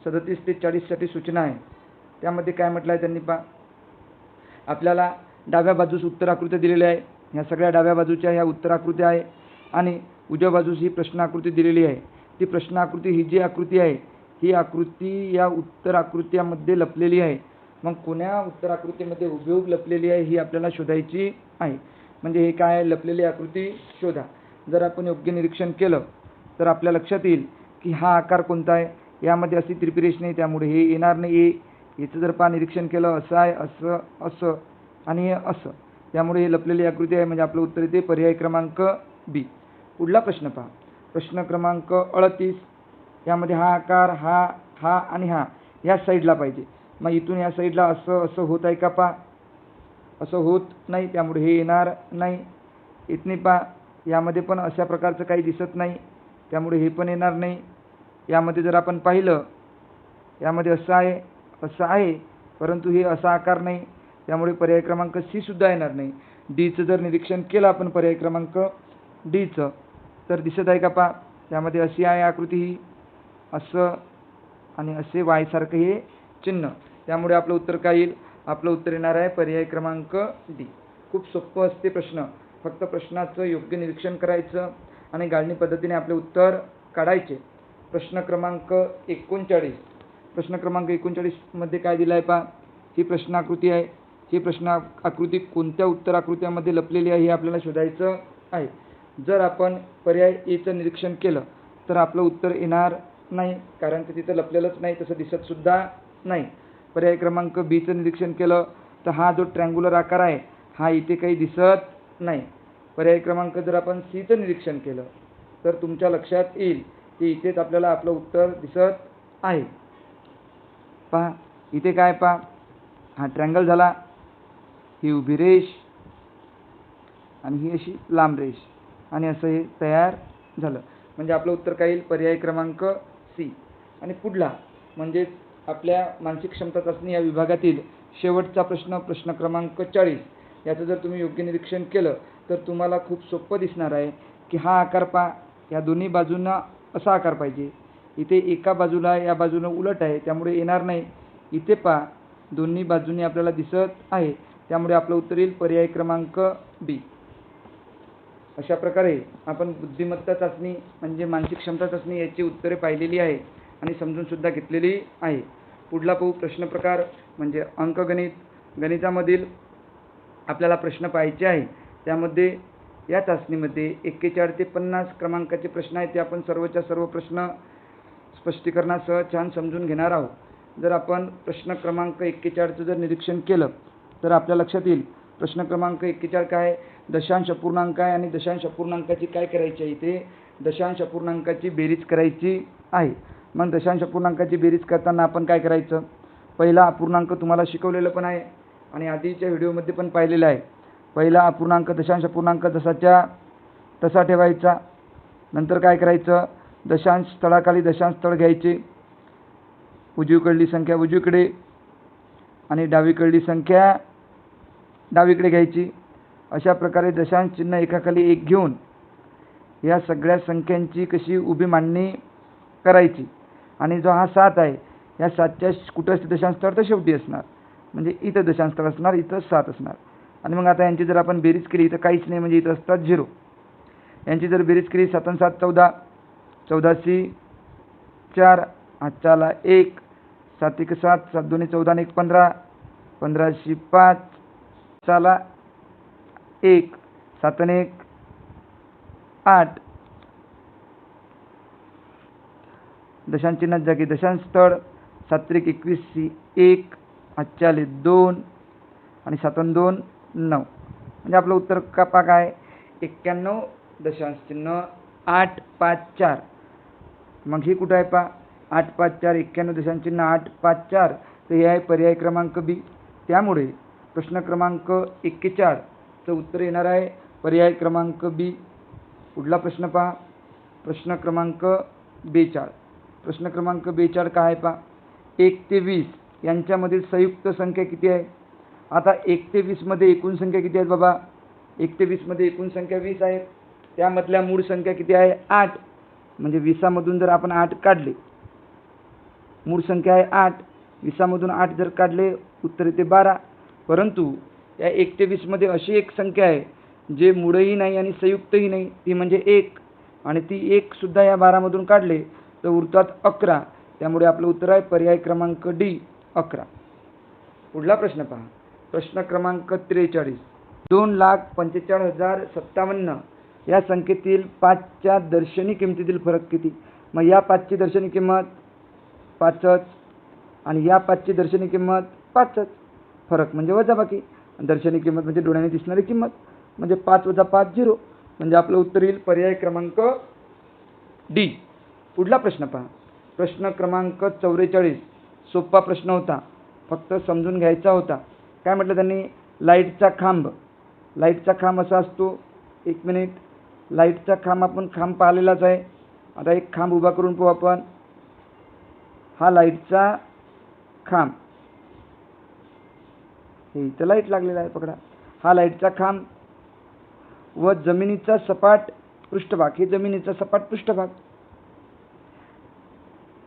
37 ते 40 साठी सूचना आहे. त्यामध्ये काय म्हटलं आहे त्यांनी पहा. आपल्याला डाव्या बाजूस उत्तर आकृत्या दिलेल्या आहे. ह्या सगळ्या डाव्या बाजूच्या ह्या उत्तर आकृत्या आहे आणि उजव्या बाजूस ही प्रश्न आकृती दिलेली आहे. ती प्रश्न आकृती ही जी आकृती आहे ही आकृती या उत्तर आकृत्यामध्ये लपलेली आहे. मग कोण्या उत्तर आकृतीमध्ये हुबेहूब लपलेली आहे ही आपल्याला शोधायची आहे. म्हणजे हे काय आहे? लपलेली आकृती शोधा. जर आपण योग्य निरीक्षण केलं तर आपल्या लक्षात येईल की हा आकार कोणता आहे. यामध्ये अशी तिरपी रेष नाही त्यामुळे हे येणार नाही. याचं जर निरीक्षण केलं असं आहे, असं असं आणि हे असं, त्यामुळे हे लपलेली आकृती आहे. म्हणजे आपलं उत्तर येते पर्याय क्रमांक बी. पुढला प्रश्न पहा. प्रश्न क्रमांक 38. यामध्ये हा आकार हा आणि हा या साईडला पाहिजे. मग इथून या साईडला असं असं होत आहे का पहा? असं होत नाही त्यामुळे हे येणार नाही. इथने पहा यामध्ये पण अशा प्रकारचं काही दिसत नाही त्यामुळे हे पण येणार नाही. यामध्ये जर आपण पाहिलं यामध्ये असं आहे परंतु हे असा आकार नाही त्यामुळे पर्याय क्रमांक सी सुद्धा येणार नाही. डीचं जर निरीक्षण केलं आपण पर्याय क्रमांक डीचं तर दिसत आहे का पहा? त्यामध्ये अशी आहे आकृती ही, असं आणि असे वाय सारखं हे चिन्ह. त्यामुळे आपलं उत्तर काय येईल? आपलं उत्तर येणार आहे पर्याय क्रमांक डी. खूप सोपं असते प्रश्न. फक्त प्रश्नाचं योग्य निरीक्षण करायचं आणि गाळणी पद्धतीने आपले उत्तर काढायचे. प्रश्न क्रमांक 39. प्रश्न क्रमांक 39 मध्ये काय दिलं आहे पहा. ही प्रश्न आकृती आहे. ही प्रश्न आकृती कोणत्या उत्तर आकृत्यामध्ये लपलेली आहे हे आपल्याला शोधायचं आहे. जर आपण पर्याय एचं निरीक्षण केलं तर आपलं उत्तर येणार नाही कारण ते तिथं लपलेलंच नाही, तसं दिसत सुद्धा नाही. पर्याय क्रमांक बीचं निरीक्षण केलं तर हा जो ट्रँग्युलर आकार आहे हा इथे काही दिसत नाही. पर्याय क्रमांक जर आपण सीचं निरीक्षण केलं तर तुमच्या लक्षात येईल की इथेच आपल्याला आपलं उत्तर दिसत आहे. पहा इथे काय पहा, हा ट्रँगल झाला, ही उभी रेष आणि ही अशी लांब रेष आणि असं हे तयार झालं. म्हणजे आपलं उत्तर काय येईल? पर्याय क्रमांक सी. आणि पुढला म्हणजेच आपल्या मानसिक क्षमता चाचणी या विभागातील शेवटचा प्रश्न, प्रश्न क्रमांक 40. याचं जर तुम्ही योग्य निरीक्षण केलं तर तुम्हाला खूप सोपं दिसणार आहे की हा आकार पहा, या दोन्ही बाजूंना असा आकार पाहिजे. इथे एका बाजूला या बाजूनं उलट आहे त्यामुळे येणार नाही. इथे पहा दोन्ही बाजूंनी आपल्याला दिसत आहे त्यामुळे आपलं उत्तर येईल पर्याय क्रमांक बी. अशा प्रकारे आपण बुद्धिमत्ता चाचणी म्हणजे मानसिक क्षमता चाचणी याची उत्तरे पाहिलेली आहे आणि समजून सुद्धा घेतलेली आहे. पुढला पाहू प्रश्न प्रकार म्हणजे अंकगणित. गणितामधील आपल्याला प्रश्न पाहायचे आहे. त्यामध्ये या चाचणीमध्ये 41 ते 50 क्रमांकाचे प्रश्न आहेत. ते आपण सर्वच्या सर्व प्रश्न स्पष्टीकरणासह छान समजून घेणार आहोत. जर आपण प्रश्न क्रमांक 41चं जर निरीक्षण केलं तर आपल्या लक्षात येईल प्रश्न क्रमांक 41 काय? दशांश अपूर्णांक आहे आणि दशांश अपूर्णांकाची काय करायची आहे? इथे दशांश अपूर्णांकाची बेरीज करायची आहे. मग दशांश अपूर्णांकाची बेरीज करताना आपण काय करायचं? पहिला अपूर्णांक तुम्हाला शिकवलेलं पण आहे आणि आधीच्या व्हिडिओमध्ये पण पाहिलेलं आहे. पहिला अपूर्णांक दशांश अपूर्णांक जसाच्या तसा ठेवायचा. नंतर काय करायचं? दशांश स्थळाखाली दशांश स्थळ घ्यायचे. उजवीकडली संख्या उजवीकडे आणि डावीकडली संख्या डावीकडे घ्यायची. अशा प्रकारे दशांश चिन्ह एकाखाली एक घेऊन या सगळ्या संख्यांची कशी उभी मांडणी करायची. आणि जो हा 7 आहे या 7च्या कुठं असते दशांश स्थळ? तर शेवटी असणार. म्हणजे इथं दशांश स्थळ असणार, इथं 7 असणार. आणि मग आता यांची जर आपण बेरीज केली इथं काहीच नाही म्हणजे इथं असतात 0. यांची जर बेरीज केली 7 आणि 7 14, 14 4, 8 1, 7 1 7, 7 2 14 आणि 1 15, 15 5 चला 1, 7 1 8. दशांश चिन्हात जागी दशांश स्थळ 7 1 21 1, 8 2 आणि 7 2 9. म्हणजे आपलं उत्तर का काय? 91 दशांश चिन्ह 8 5 4. मग ही कुठं आहे पहा? 8 5 4 91 दशांश चिन्ह 8 5 4 तर हे आहे पर्याय क्रमांक बी. त्यामुळे प्रश्न क्रमांक 41चं उत्तर येणार आहे पर्याय क्रमांक बी. पुढला प्रश्न पहा, प्रश्न क्रमांक 42. प्रश्न क्रमांक 42 काय आहे पहा, 1 ते 20 यांच्यामधील संयुक्त संख्या किती आहे? आता 1 ते 20 मध्ये एकूण संख्या किती आहेत बाबा? 1 ते 20 मध्ये एकूण संख्या 20 आहेत. त्यामधल्या मूळ संख्या किती आहे? 8. म्हणजे 20मधून जर आपण 8 काढले, मूळ संख्या आहे 8, 20मधून 8 जर काढले उत्तर येते 12. परंतु या 1 ते 20 मध्ये अशी एक संख्या आहे जे मूळही नाही आणि संयुक्तही नाही, ती म्हणजे 1, आणि ती 1 सुद्धा या 12मधून काढले तर उरतात 11. त्यामुळे आपलं उत्तर आहे पर्याय क्रमांक डी, 11. पुढला प्रश्न पहा, प्रश्न क्रमांक 43. 2,45,057 या संख्येतील 5च्या दर्शनी किमतीतील फरक किती? मग या 5ची दर्शनी किंमत 5च आणि या 5ची दर्शनी किंमत 5च. फरक म्हणजे वजाबाकी, दर्शनी किंमत म्हणजे डोळ्याने दिसणारी किंमत, म्हणजे 5 + 5 0. म्हणजे आपलं उत्तर येईल पर्याय क्रमांक डी. पुढला प्रश्न पहा, प्रश्न क्रमांक 44. सोपा प्रश्न होता, फक्त समजून घ्यायचा होता. काय म्हटलं त्यांनी? लाईटचा खांब. लाईटचा खांब असा असतो, 1 मिनिट, लाईटचा खांब आपण खांब पाहिलेलाच आहे. आता एक खांब उभा करून पाहू आपण. हा लाईटचा खांब, हे इथं लाईट लागलेला आहे, पकडा. हा लाईटचा खांब व जमिनीचा सपाट पृष्ठभाग, हे जमिनीचा सपाट पृष्ठभाग.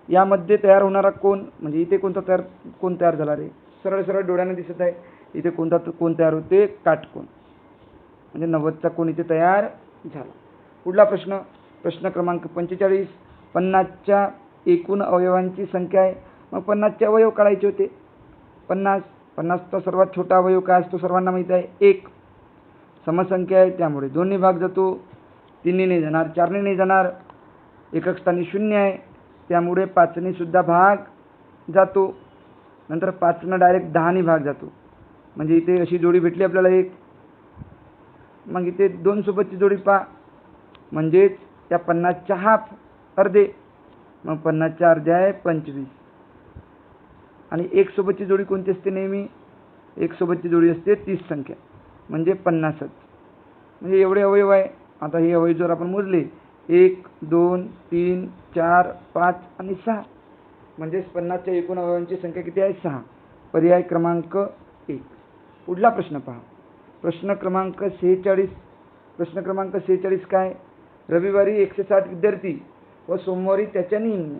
यामध्ये तयार होणारा कोन, म्हणजे इथे कोणता कोन तयार झाला रे? सरळ सरळ डोळ्याने दिसत आहे. इथे कोणता कोन तयार होते? काटकोन, म्हणजे 90चा कोन इथे तयार झाला. पुढला प्रश्न, प्रश्न क्रमांक 45. 50च्या एकूण अवयवांची संख्या आहे. मग 50चे अवयव काढायचे होते. 50चा सर्वात छोटा अवयव काय असतो? सर्वांना माहिती आहे, 1. समसंख्या आहे त्यामुळे 2ने भाग जातो, 3ने नाही जाणार, 4ने नाही जाणार. एकक स्थानी 0 आहे त्यामुळे 5ने सुद्धा भाग जातो. नंतर 5नं डायरेक्ट 10ने भाग जातो. म्हणजे इथे अशी जोडी भेटली आपल्याला 1. मग इथे 2 सोबतची जोडी पहा, म्हणजेच त्या 50च्या हाफ, अर्धे. मग 50च्या अर्धे आहे 25. आणि 1 सोबतची जोडी कोणती असते? नेहमी 1 सोबतची जोडी असते 30 संख्या, म्हणजे 50च. म्हणजे एवढे अवयव आहे. आता हे अवयव जर आपण मोजले, 1, 2, 3, 4, 5 आणि 6, म्हणजेच 50च्या एकूण अवयवांची संख्या किती आहे? 6. पर्याय क्रमांक 1. पुढला प्रश्न पहा, प्रश्न क्रमांक 46. प्रश्न क्रमांक 46 काय? रविवारी 160 विद्यार्थी व सोमवारी त्याच्या निम्मे.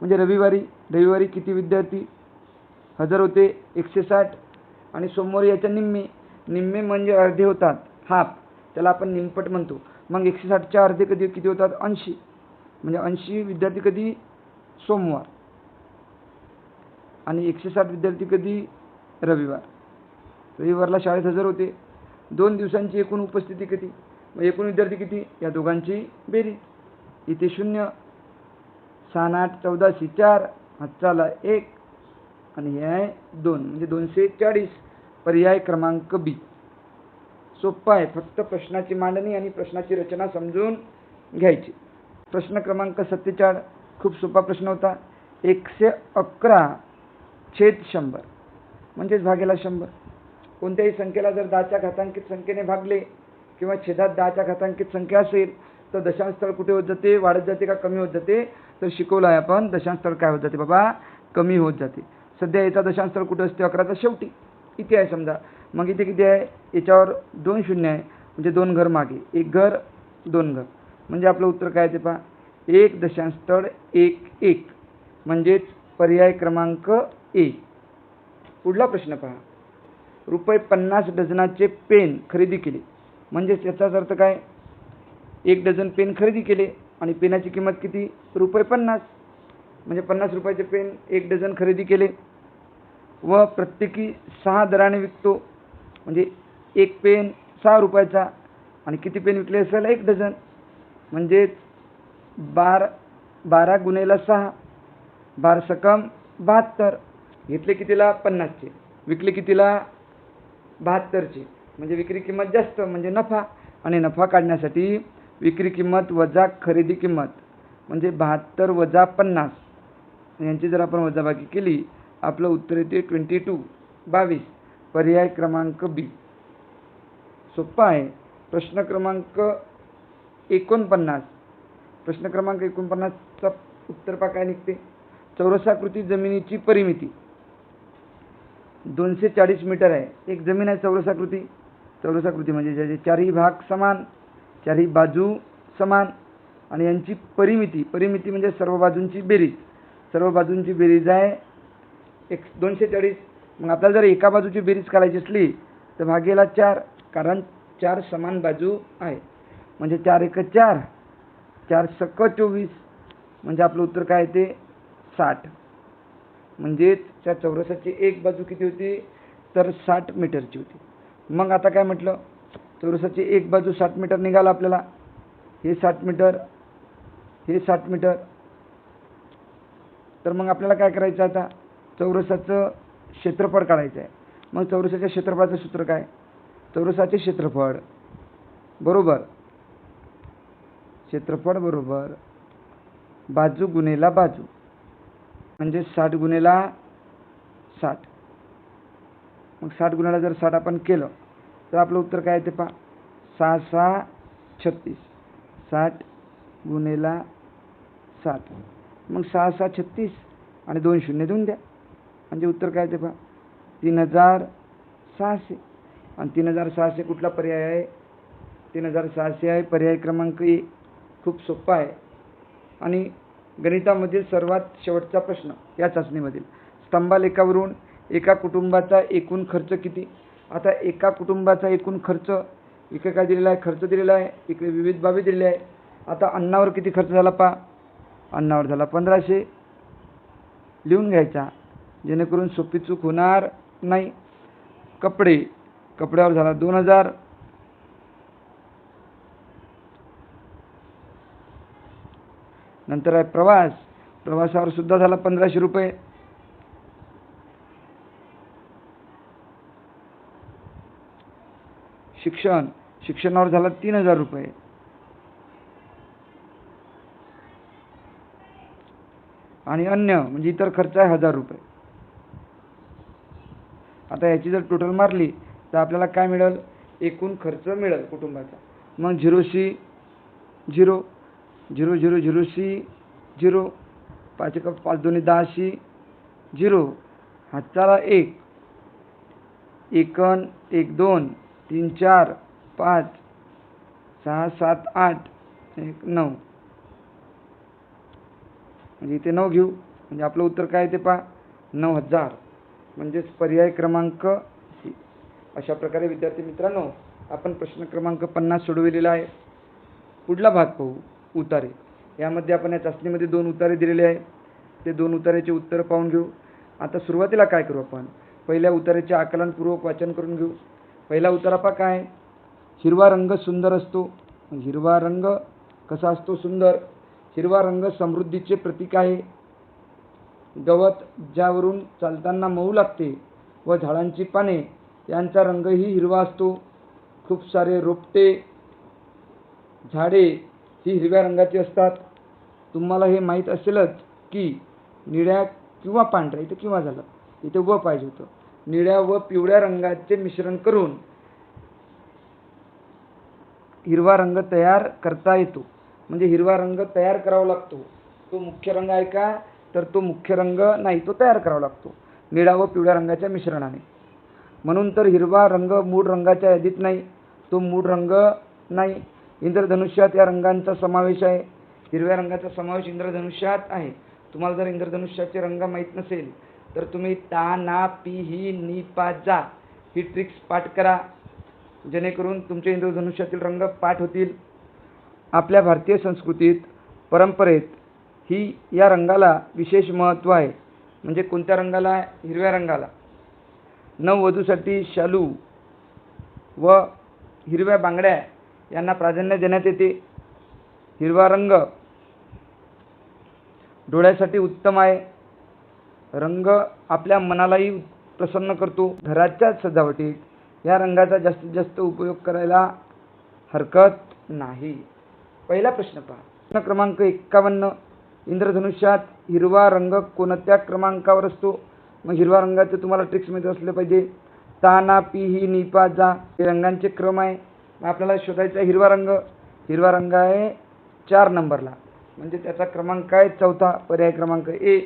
म्हणजे रविवारी किती विद्यार्थी? 1000 होते, 160, आणि सोमवारी याच्या निम्मे. निम्मे म्हणजे अर्धे होतात, हाफ, त्याला आपण निमपट म्हणतो. मग 160च्या अर्धे कधी किती होतात? 80. म्हणजे 80 विद्यार्थी कधी? सोमवार. आणि 160 विद्यार्थी कधी? रविवार. रविवारला शाळेत 1000 होते. 2 दिवसांची एकूण उपस्थिती किती? मग एकूण विद्यार्थी किती? या दोघांची बेरीज. इथे 0, 6 8 14 4, हातचाला 1, आणि हे आहे 2, म्हणजे 240. पर्याय क्रमांक बी. सोपा आहे, फक्त प्रश्नाची मांडणी आणि प्रश्नाची रचना समजून घ्यायची. प्रश्न क्रमांक 47. खूप सोपा प्रश्न होता. 111/100 म्हणजेच भागेला 100. कोणत्याही संख्येला जर 10च्या घातांकित संख्येने भागले किंवा छेदात 10च्या घातांकित संख्या असेल तर दशांश स्थळ कुठे होत जाते? वाढत जाते का कमी होत जाते? तर शिकवलं आहे आपण, दशांश स्थळ काय होत जाते बाबा? कमी होत जाते. सध्या याचा दशांश स्थळ कुठे असते? 11चा शेवटी. इथे आहे समजा. मग इथे किती आहे? याच्यावर 2 शून्य आहे, म्हणजे 2 घर मागे, 1 घर 2 घर. म्हणजे आपलं उत्तर काय ते पहा, 1.11, म्हणजेच पर्याय क्रमांक ए. पुढला प्रश्न पहा, ₹50 डझनाचे पेन खरेदी केले. म्हणजेच याचाच अर्थ काय? 1 डझन पेन खरेदी केले आणि पेनाची किंमत किती? ₹50. म्हणजे 50 रुपयाचे पेन 1 डझन खरेदी केले व प्रत्येकी 6 दराने विकतो. म्हणजे 1 पेन 6 रुपयाचा, आणि किती पेन विकले असेल? 1 डझन. म्हणजेच 12 गुणेला 6, 12 सकम 72. घेतले कितीला? 50चे. विकले कितीला? 72चे. म्हणजे विक्री किंमत जास्त, म्हणजे नफा. आणि नफा काढण्यासाठी विक्री किंमत वजा खरेदी किंमत, म्हणजे 72 वजा 50, यांची जर आपण वजाबाकी केली आपलं उत्तर येते 22 पर्याय क्रमांक बी. सोप्पा आहे. प्रश्न क्रमांक 49. प्रश्न क्रमांक 49चा उत्तर पहा काय निघते. चौरसाकृती जमिनीची परिमिती 240 मीटर आहे. एक जमीन आहे चौरसाकृती. चौरसाकृती म्हणजे ज्याचे चारही भाग समान, चारही बाजू समान आणि यांची परिमिती म्हणजे सर्व बाजूंची बेरीज. सर्व बाजूंची बेरीज आहे 240. मग आपल्याला जर एका बाजूची बेरीज करायची असली तर भागेला 4, कारण 4 समान बाजू आहे. म्हणजे 4 × 4, 4 × 24, म्हणजे आपलं उत्तर काय येते 60. म्हणजे त्या चौरसाची एक बाजू किती होती तर 60 मीटरची होती. मग आता काय म्हटलं, चौरसाची एक बाजू 60 मीटर निघाला आपल्याला. हे 60 मीटर, हे 60 मीटर. तर मग आपल्याला काय करायचं, आता चौरसाचं क्षेत्रफळ काढायचं आहे. मग चौरसाच्या क्षेत्रफळाचं सूत्र काय, चौरसाचे क्षेत्रफळ बरोबर बाजू गुणेला बाजू, म्हणजे 60 गुणेला 60. मग 60 गुणेला जर 60 आपण केलं तर आपलं उत्तर काय येते पहा, 6 × 6 = 36. 60 गुणेला 60. मग 6 × 6 = 36 आणि 2 शून्य देऊन द्या, म्हणजे उत्तर काय येते पहा 3600. आणि 3600 कुठला पर्याय आहे, 3600 आहे पर्याय क्रमांक ए. खूप सोपा आहे. आणि गणितामधील सर्वात शेवटचा प्रश्न या चाचणीमधील, स्तंभालेखावरून एका कुटुंबाचा एकूण खर्च किती. आता एका कुटुंबाचा एकूण खर्च इकडे काय दिलेला आहे, खर्च दिलेला आहे, इकडे विविध बाबी दिलेल्या आहे. आता अन्नावर किती खर्च झाला पहा, अन्नावर झाला 1500. लिहून घ्यायचा जेणेकरून सोपी चूक होणार नाही. कपड्यावर झाला 2000. नंतर आहे प्रवासावर सुद्धा झाला 1500 रुपये. शिक्षणावर झाला 3000 रुपये. आणि अन्य म्हणजे इतर खर्च आहे 1000 रुपये. आता याची जर टोटल मारली तर आपल्याला काय मिळेल, एकूण खर्च मिळेल कुटुंबाचा. मग 0C 0, 0 0 0C 0, 5 × 5 = 10C 0, हातचाला 1, 1 × 1 2, 3 4 5 6 7 8 1 9, म्हणजे इथे 9 घेऊ, म्हणजे आपलं उत्तर काय येते पहा 9000. म्हणजेच पर्याय क्रमांक सी. अशा प्रकारे विद्यार्थी मित्रांनो आपण प्रश्न क्रमांक 50 सोडविलेला आहे. पुढला भाग पाहू, उतारे. यामध्ये आपण या चाचणीमध्ये 2 उतारे दिलेले आहे. ते 2 उतारेचे उत्तर पाहून घेऊ. आता सुरुवातीला काय करू, आपण पहिल्या उतारेचे आकलनपूर्वक वाचन करून घेऊ. पहिला उतारा पहा काय, हिरवा रंग सुंदर असतो. हिरवा रंग कसा असतो, सुंदर. हिरवा रंग समृद्धीचे प्रतीक आहे. गवत ज्यावरून चालताना मऊ लागते व झाडांची पाने यांचा रंगही हिरवा असतो. खूप सारे रोपटे झाडे ही हिरव्या रंगाची असतात. तुम्हाला हे माहीत असेलच की निळ्या किंवा पांढऱ्या, इथे किंवा झालं, इथे व पाहिजे होतं, निळ्या व पिवळ्या रंगाचे मिश्रण करून हिरवा रंग तयार करता येतो. म्हणजे हिरवा रंग तयार करावा लागतो. तो मुख्य रंग आहे का, तर तो मुख्य रंग नाही, तो तयार करावा लागतो निळ्या व पिवळ्या रंगाच्या मिश्रणाने. म्हणून तर हिरवा रंग मूळ रंगाच्या यादीत नाही, तो मूळ रंग नाही. इंद्रधनुष्यात या रंगांचा समावेश आहे. हिरव्या रंगाचा समावेश इंद्रधनुष्यात आहे. तुम्हाला जर इंद्रधनुष्याचे रंग माहीत नसेल तर तुम्ही ता ना पी ही नी पा जा ही ट्रिक्स पाठ करा, जेणेकरून तुमचे इंद्रधनुष्यातील रंग पाठ होतील. आपल्या भारतीय संस्कृतीत, परंपरेत ही या रंगाला विशेष महत्त्व आहे. म्हणजे कोणत्या रंगाला, हिरव्या रंगाला. नववधूसाठी शालू व हिरव्या बांगड्या यांना प्राधान्य देण्यात येते. हिरवा रंग डोळ्यासाठी उत्तम आहे. रंग आपल्या मनालाही प्रसन्न करतो. घराच्या सजावटीत या रंगाचा जास्तीत जास्त उपयोग करायला हरकत नाही. पहिला प्रश्न पहा, प्रश्न क्रमांक 51. इंद्रधनुष्यात हिरवा रंग कोणत्या क्रमांकावर असतो, मग हिरवा रंगाचं तुम्हाला ट्रिक्स माहिती असले पाहिजे. ता ना पी ही नी पा जा हे रंगांचे क्रम आहे. मग आपल्याला शोधायचा हिरवा रंग. हिरवा रंग आहे 4 नंबरला, म्हणजे त्याचा क्रमांक आहे 4था, पर्याय क्रमांक ए.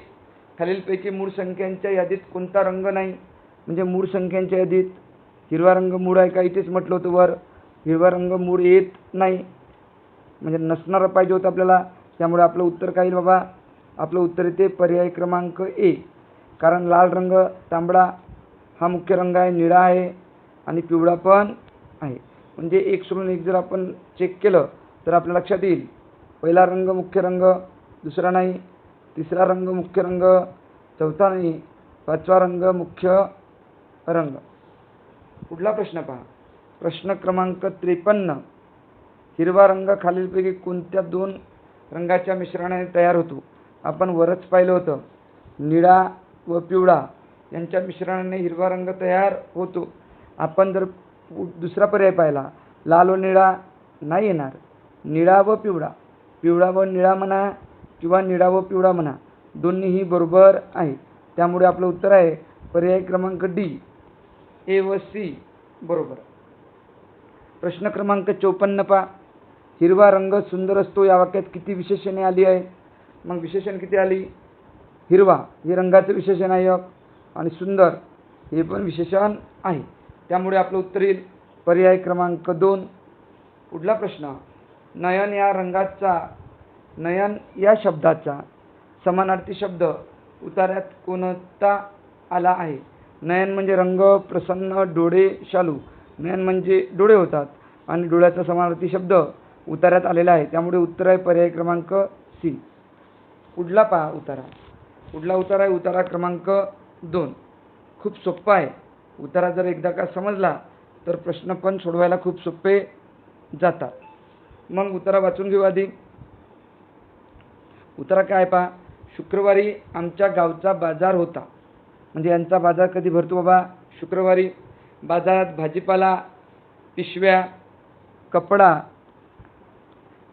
खालीलपैकी मूळ संख्यांच्या यादीत कोणता रंग नाही, म्हणजे मूळ संख्यांच्या यादीत हिरवा रंग मूळ आहे का, इथेच म्हटलं होतं वर. हिरवा रंग मूळ येत नाही, म्हणजे नसणारा पाहिजे होतं आपल्याला. त्यामुळे आपलं उत्तर काय येईल बाबा, आपलं उत्तर येते पर्याय क्रमांक ए. कारण लाल रंग, तांबडा हा मुख्य रंग आहे, निळा आहे आणि पिवळा पण आहे. म्हणजे 1 सोडून 1 जर आपण चेक केलं तर आपल्या लक्षात येईल. पहिला रंग मुख्य रंग, दुसरा नाही. तिसरा रंग मुख्य रंग, चौथा नाही. 5वा रंग मुख्य रंग. पुढला प्रश्न पहा. प्रश्न क्रमांक 53. हिरवा रंग खालीलपैकी कोणत्या 2 रंगाच्या मिश्रणाने तयार होतो. आपण वरच पाहिलं होतं, निळा व पिवळा यांच्या मिश्रणाने हिरवा रंग तयार होतो. आपण जर दुसरा पर्याय पाहिला, लाल व निळा नाही येणार. निळा व पिवळा, पिवळा व निळा म्हणा किंवा निळा व पिवळा म्हणा, दोन्हीही बरोबर आहे. त्यामुळे आपलं उत्तर आहे पर्याय क्रमांक डी, ए व सी बरोबर. प्रश्न क्रमांक 54 पहा. हिरवा रंग सुंदर असतो या वाक्यात किती विशेषणे आली आहे. मग विशेषण किती आली. हिरवा हे रंगाचं विशेषण आहे आणि सुंदर हे पण विशेषण आहे. त्यामुळे आपलं उत्तर येईल पर्याय क्रमांक 2. पुढला प्रश्न. नयन या रंगाचा, नयन या शब्दाचा समानार्थी शब्द उतार्यात कोणता आला आहे. नयन म्हणजे रंग, प्रसन्न, डोळे, शालू. नयन म्हणजे डोळे होतात आणि डोळ्याचा समानार्थी शब्द उतार्यात आलेला आहे. त्यामुळे उत्तर आहे पर्याय क्रमांक सी. पुढला पहा उतारा. पुढला उतारा आहे उतारा क्रमांक 2. खूप सोप्पा आहे. उतारा जर एकदा का समजला तर प्रश्न पण सोडवायला खूप सोपे जातात. मग उतारा वाचून घेऊ आधी. उतारा काय पहा. शुक्रवारी आमच्या गावचा बाजार होता. म्हणजे यांचा बाजार कधी भरतो बाबा, शुक्रवारी. बाजारात भाजीपाला, पिशव्या, कपडा,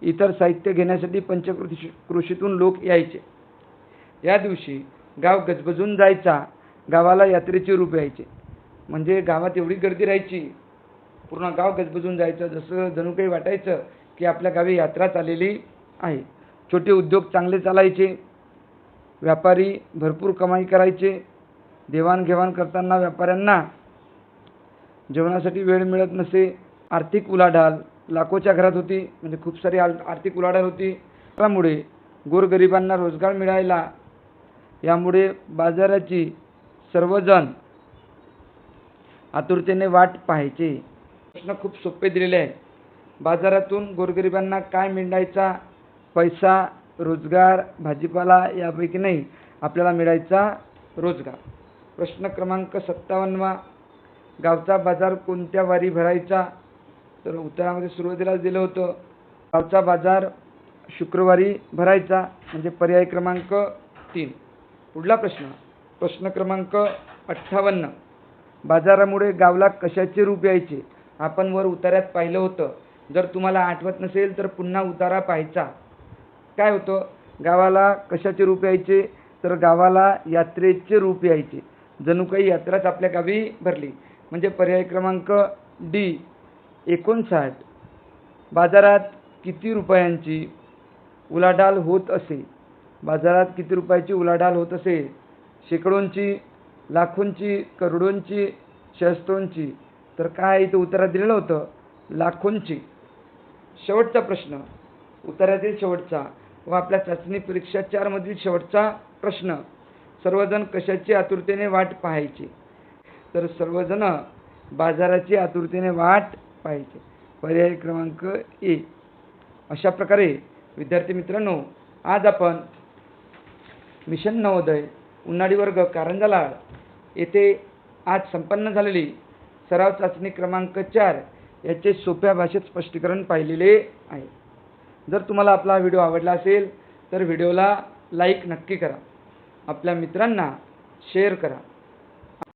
इतर साहित्य घेण्यासाठी पंचक्रोशीतून लोक यायचे. या दिवशी गाव गजबजून जायचा. गावाला यात्रेचे रूप यायचे. म्हणजे गावात एवढी गर्दी राहायची, पूर्ण गाव गजबजून जायचं. जसं जणू काही वाटायचं की आपल्या गावी यात्रा चाललेली आहे. छोटे उद्योग चांगले चालायचे. व्यापारी भरपूर कमाई करायचे. देवाणघेवाण करताना व्यापाऱ्यांना जेवणासाठी वेळ मिळत नसे. आर्थिक उलाढाल लाखोच्या घरात होती, म्हणजे खूप सारी आर्थिक उलाढाल होती. त्यामुळे गोरगरिबांना रोजगार मिळायला, यामुळे बाजाराची सर्वजण आतुरतेने वाट पाहायचे. प्रश्न खूप सोपे दिलेले आहे. बाजारातून गोरगरिबांना काय मिळायचा. पैसा, रोजगार, भाजीपाला यापैकी नाही, आपल्याला मिळायचा रोजगार. प्रश्न क्रमांक 57. गावचा बाजार कोणत्या वारी भरायचा. तर उत्तरामध्ये सुरुवातीला दिलं होतं गावचा बाजार शुक्रवारी भरायचा, म्हणजे पर्याय क्रमांक 3. पुढला प्रश्न. प्रश्न क्रमांक 58. बाजारामुळे गावला कशाचे रूप यायचे. आपण वर उतार्यात पाहिलं होतं. जर तुम्हाला आठवत नसेल तर पुन्हा उतारा पाहायचा. काय होतं, गावाला कशाचे रूप यायचे. तर गावाला यात्रेचे रूप यायचे. जणू काही यात्राच आपल्या गावी भरली, म्हणजे पर्याय क्रमांक डी 59. बाजारात किती रुपयांची उलाढाल होत असे. बाजारात किती रुपयाची उलाढाल होत असे. शेकडोंची, लाखोंची, करोडोंची, सहस्त्रोंची. तर काय इथं उत्तरात दिलेलं होतं, लाखोंची. शेवटचा प्रश्न, उत्तरातील शेवटचा व आपल्या चाचणी परीक्षा 4 मधील शेवटचा प्रश्न. सर्वजण कशाची आतुरतेने वाट पाहायचे. तर सर्वजण बाजाराची आतुरतेने वाट पाहायचे. पर्याय क्रमांक ए. अशा प्रकारे विद्यार्थी मित्रांनो, आज आपण मिशन नवोदय उन्हाळी वर्ग कारंजा लाड येथे आज संपन्न झालेली सराव चाचणी क्रमांक 4 याचे सोप्या भाषेत स्पष्टीकरण पाहिलेले आहे. जर तुम्हाला आपला व्हिडिओ आवडला असेल तर व्हिडिओला लाईक नक्की करा. आपल्या मित्रांना शेअर करा.